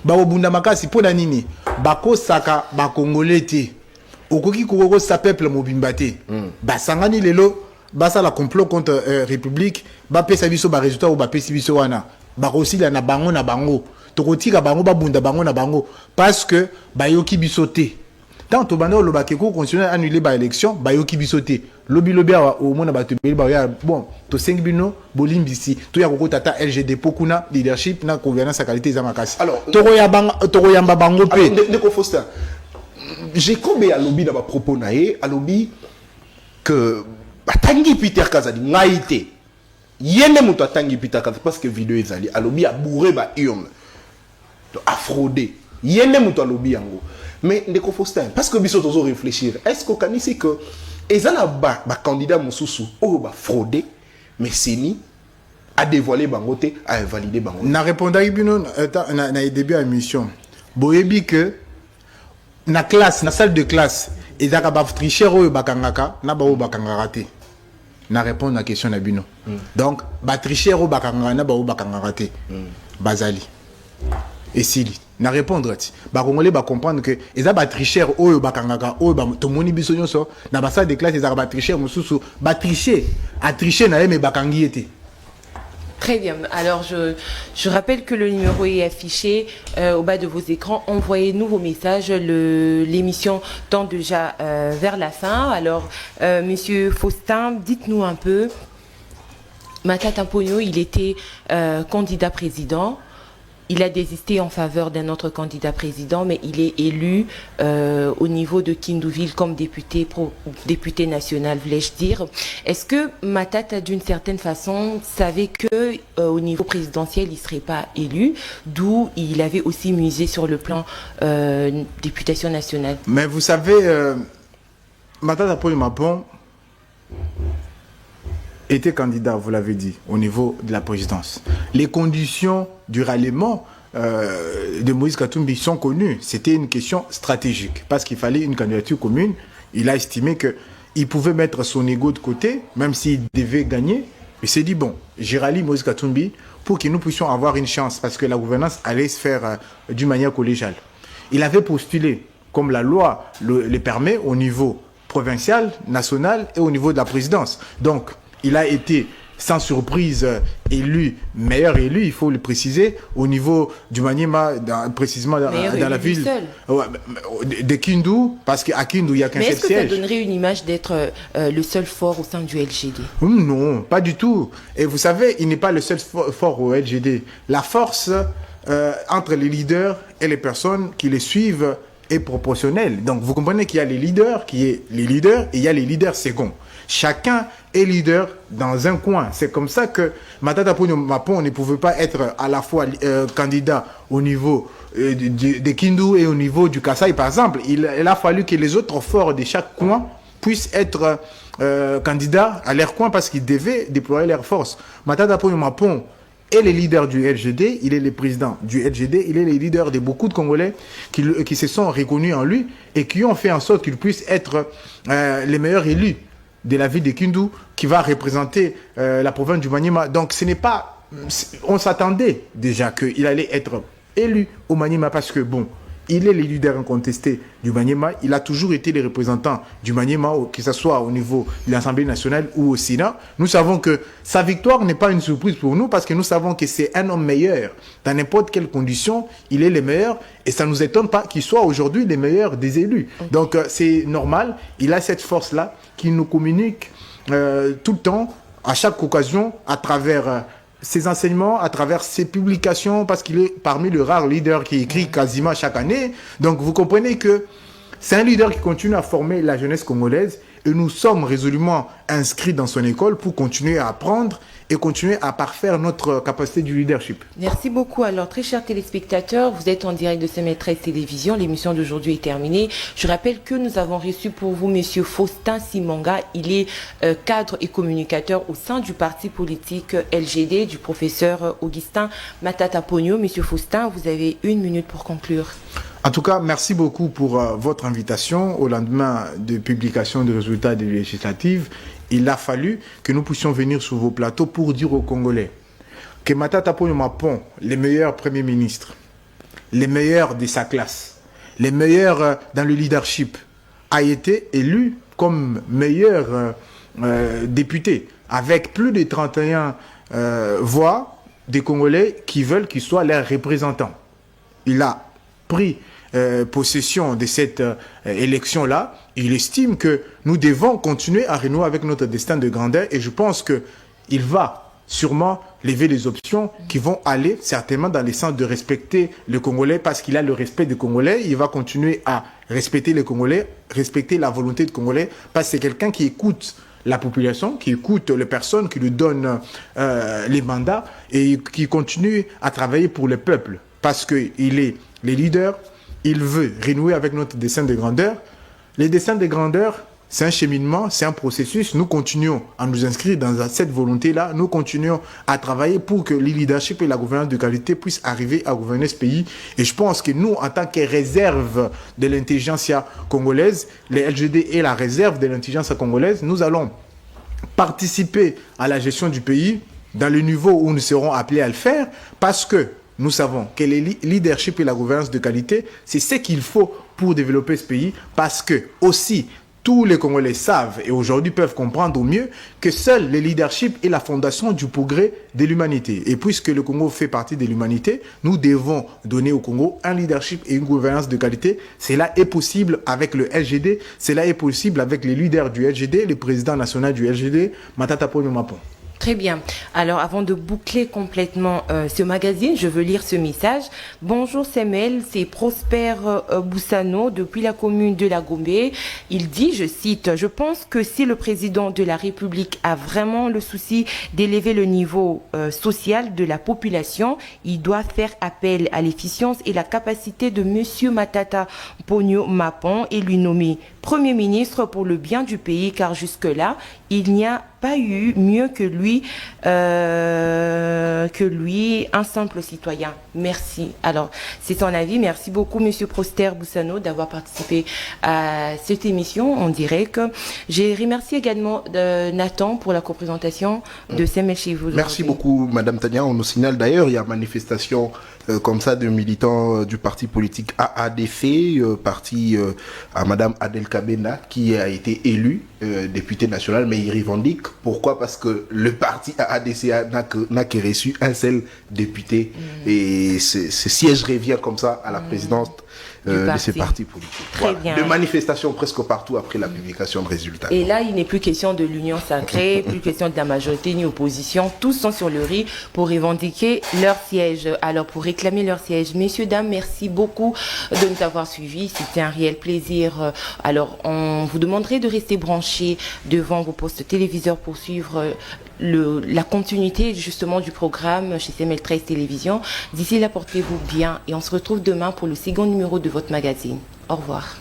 bakobunda makasi mpo na nini bakosaka bakongole te okoki kokosa peuple mobimba te basangani lelo basala complot contre république bapesa biso barésultat oyo bapesi biso wana bakosila na bango tokotika bango babunda bango na bango parce que bayoki biso te tant to banda lo bakeko constitutionnel annuler ba élection bayoki biso te lobi awa au mona bato ba bon to sengi bino bolimbisi to ya kokota ta LGD pokuna leadership na gouvernance à qualité za makasi. Alors toko yamba bango pe ndeko Faustin Jeko Bea lobby na ba propos na ye alobi que batangi Peter Kazadi ngaite yene muto atangi Peter Kazadi parce que vidéo ezali alobi a bourré ba urne a fraudé yene muto alobi yango. Mais ndeko Faustin parce que biso tozo réfléchir est-ce qu'on kanisi que ezana ba candidat mususu o ba fraudé mais seni a dévoilé bangote a invalidé bangote na répondaki bino na début à émission boyebi que na classe na salle de classe ezaka ba tricheur oyo bakangaka na ba o bakangaka te na répondre à question na bino donc ba tricheur oyo bakangaka na ba o bakangaka te bazali et sili na répondre ti ba congolais ba comprendre que eza ba tricheur oyo bakangaka oyo ba tomoni biso nyonso na ba salle de classe ezaka ba tricheur mususu ba tricher a tricher na mais bakangi ete. Très bien. Alors, je rappelle que le numéro est affiché au bas de vos écrans. Envoyez-nous vos messages. L'émission tend déjà vers la fin. Alors, Monsieur Faustin, dites-nous un peu. Matata Ponyo, il était candidat président. il a désisté en faveur d'un autre candidat président, mais il est élu au niveau de Kindouville comme député national, voulais-je dire. Est-ce que Matata, d'une certaine façon, savait que au niveau présidentiel, il ne serait pas élu, d'où il avait aussi misé sur le plan députation nationale? Mais vous savez, Matata Ponyo Mapon était candidat, vous l'avez dit, au niveau de la présidence. Les conditions du ralliement de Moïse Katumbi sont connues. C'était une question stratégique, parce qu'il fallait une candidature commune. Il a estimé qu'il pouvait mettre son ego de côté, même s'il devait gagner. Il s'est dit, bon, j'ai rallié Moïse Katumbi pour que nous puissions avoir une chance, parce que la gouvernance allait se faire d'une manière collégiale. Il avait postulé, comme la loi le permet, au niveau provincial, national et au niveau de la présidence. Donc, il a été, sans surprise, élu, meilleur élu, il faut le préciser, au niveau du Maniema, précisément dans la ville de Kindu, parce qu'à Kindu, il n'y a qu'un seul siège. Mais est-ce que ça donnerait une image d'être le seul fort au sein du LGD? Non, pas du tout. Et vous savez, il n'est pas le seul fort au LGD. La force entre les leaders et les personnes qui les suivent est proportionnelle. Donc, vous comprenez qu'il y a les leaders, et il y a les leaders seconds. Chacun est leader dans un coin. C'est comme ça que Matata Ponyo Mapon ne pouvait pas être à la fois candidat au niveau de Kindu et au niveau du Kasaï, par exemple. Il a fallu que les autres forts de chaque coin puissent être candidats à leur coin parce qu'ils devaient déployer leurs forces. Matata Ponyo Mapon est le leader du LGD, il est le président du LGD, il est le leader de beaucoup de Congolais qui se sont reconnus en lui et qui ont fait en sorte qu'il puisse être les meilleurs élus de la ville de Kindu, qui va représenter la province du Maniema. Donc ce n'est pas... On s'attendait déjà qu'il allait être élu au Maniema parce que, bon, il est le leader incontesté du Maniema. Il a toujours été le représentant du Maniema, que ce soit au niveau de l'Assemblée nationale ou au Sénat. Nous savons que sa victoire n'est pas une surprise pour nous parce que nous savons que c'est un homme meilleur. Dans n'importe quelle condition, il est le meilleur et ça ne nous étonne pas qu'il soit aujourd'hui le meilleur des élus. Okay. Donc c'est normal, il a cette force-là qui nous communique tout le temps, à chaque occasion, à travers... ses enseignements, à travers ses publications, parce qu'il est parmi les rares leaders qui écrit quasiment chaque année. Donc vous comprenez que c'est un leader qui continue à former la jeunesse congolaise et nous sommes résolument inscrits dans son école pour continuer à apprendre et continuer à parfaire notre capacité du leadership. Merci beaucoup. Alors, très chers téléspectateurs, vous êtes en direct de CML 13 Télévision. L'émission d'aujourd'hui est terminée. Je rappelle que nous avons reçu pour vous Monsieur Faustin Simanga. Il est cadre et communicateur au sein du parti politique LGD du professeur Augustin Matata Ponyo. Monsieur Faustin, vous avez 1 minute pour conclure. En tout cas, merci beaucoup pour votre invitation au lendemain de publication des résultats des législatives. Il a fallu que nous puissions venir sur vos plateaux pour dire aux Congolais que Matata Ponyo Mapon, les meilleurs premiers ministres, les meilleurs de sa classe, les meilleurs dans le leadership, a été élu comme meilleur député, avec plus de 31 voix des Congolais qui veulent qu'il soit leur représentant. Il a pris possession de cette élection-là. Il estime que nous devons continuer à renouer avec notre destin de grandeur et je pense qu'il va sûrement lever des options qui vont aller certainement dans le sens de respecter le Congolais parce qu'il a le respect des Congolais. Il va continuer à respecter les Congolais, respecter la volonté des Congolais parce que c'est quelqu'un qui écoute la population, qui écoute les personnes, qui lui donne les mandats et qui continue à travailler pour le peuple parce qu'il est le leader. Il veut renouer avec notre destin de grandeur. Les destins de grandeur, c'est un cheminement, c'est un processus. Nous continuons à nous inscrire dans cette volonté-là. Nous continuons à travailler pour que le leadership et la gouvernance de qualité puissent arriver à gouverner ce pays. Et je pense que nous, en tant que réserve de l'intelligentsia congolaise, les LGD et la réserve de l'intelligentsia congolaise, nous allons participer à la gestion du pays dans le niveau où nous serons appelés à le faire parce que nous savons que le leadership et la gouvernance de qualité, c'est ce qu'il faut pour développer ce pays parce que aussi tous les Congolais savent et aujourd'hui peuvent comprendre au mieux que seul le leadership est la fondation du progrès de l'humanité. Et puisque le Congo fait partie de l'humanité, nous devons donner au Congo un leadership et une gouvernance de qualité. Cela est possible avec le LGD, cela est possible avec les leaders du LGD, le président national du LGD, Matata Ponyo Mapon. Très bien. Alors, avant de boucler complètement ce magazine, je veux lire ce message. Bonjour Samuel, c'est Prosper Boussano depuis la commune de La Gombe. Il dit, je cite, « Je pense que si le président de la République a vraiment le souci d'élever le niveau social de la population, il doit faire appel à l'efficience et la capacité de Monsieur Matata Ponyo Mapon et lui nommer Premier ministre pour le bien du pays, car jusque-là, il n'y a pas eu mieux que lui, un simple citoyen. Merci. Alors, c'est son avis. Merci beaucoup, Monsieur Prosper Boussano, d'avoir participé à cette émission en direct. J'ai remercié également Nathan pour la co-présentation de Semel chez vous. Merci beaucoup, Madame Tania. On nous signale d'ailleurs, il y a manifestation comme ça de militants du parti politique AADF, parti à Madame Adel Kabena, qui a été élue députée nationale, mais il revendique. Pourquoi? Parce que le parti AADC n'a que reçu un seul député et ce siège revient comme ça à la présidence de ces partis politiques. Très bien. De manifestations presque partout après la publication de résultats. Et là, il n'est plus question de l'union sacrée, plus question de la majorité ni opposition. Tous sont sur le riz pour revendiquer leur siège. Alors, pour réclamer leur siège, messieurs, dames, merci beaucoup de nous avoir suivis. C'était un réel plaisir. Alors, on vous demanderait de rester branchés devant vos postes téléviseurs pour suivre la continuité justement du programme chez CML13 Télévision. D'ici là, portez-vous bien et on se retrouve demain pour le second numéro de votre magazine. Au revoir.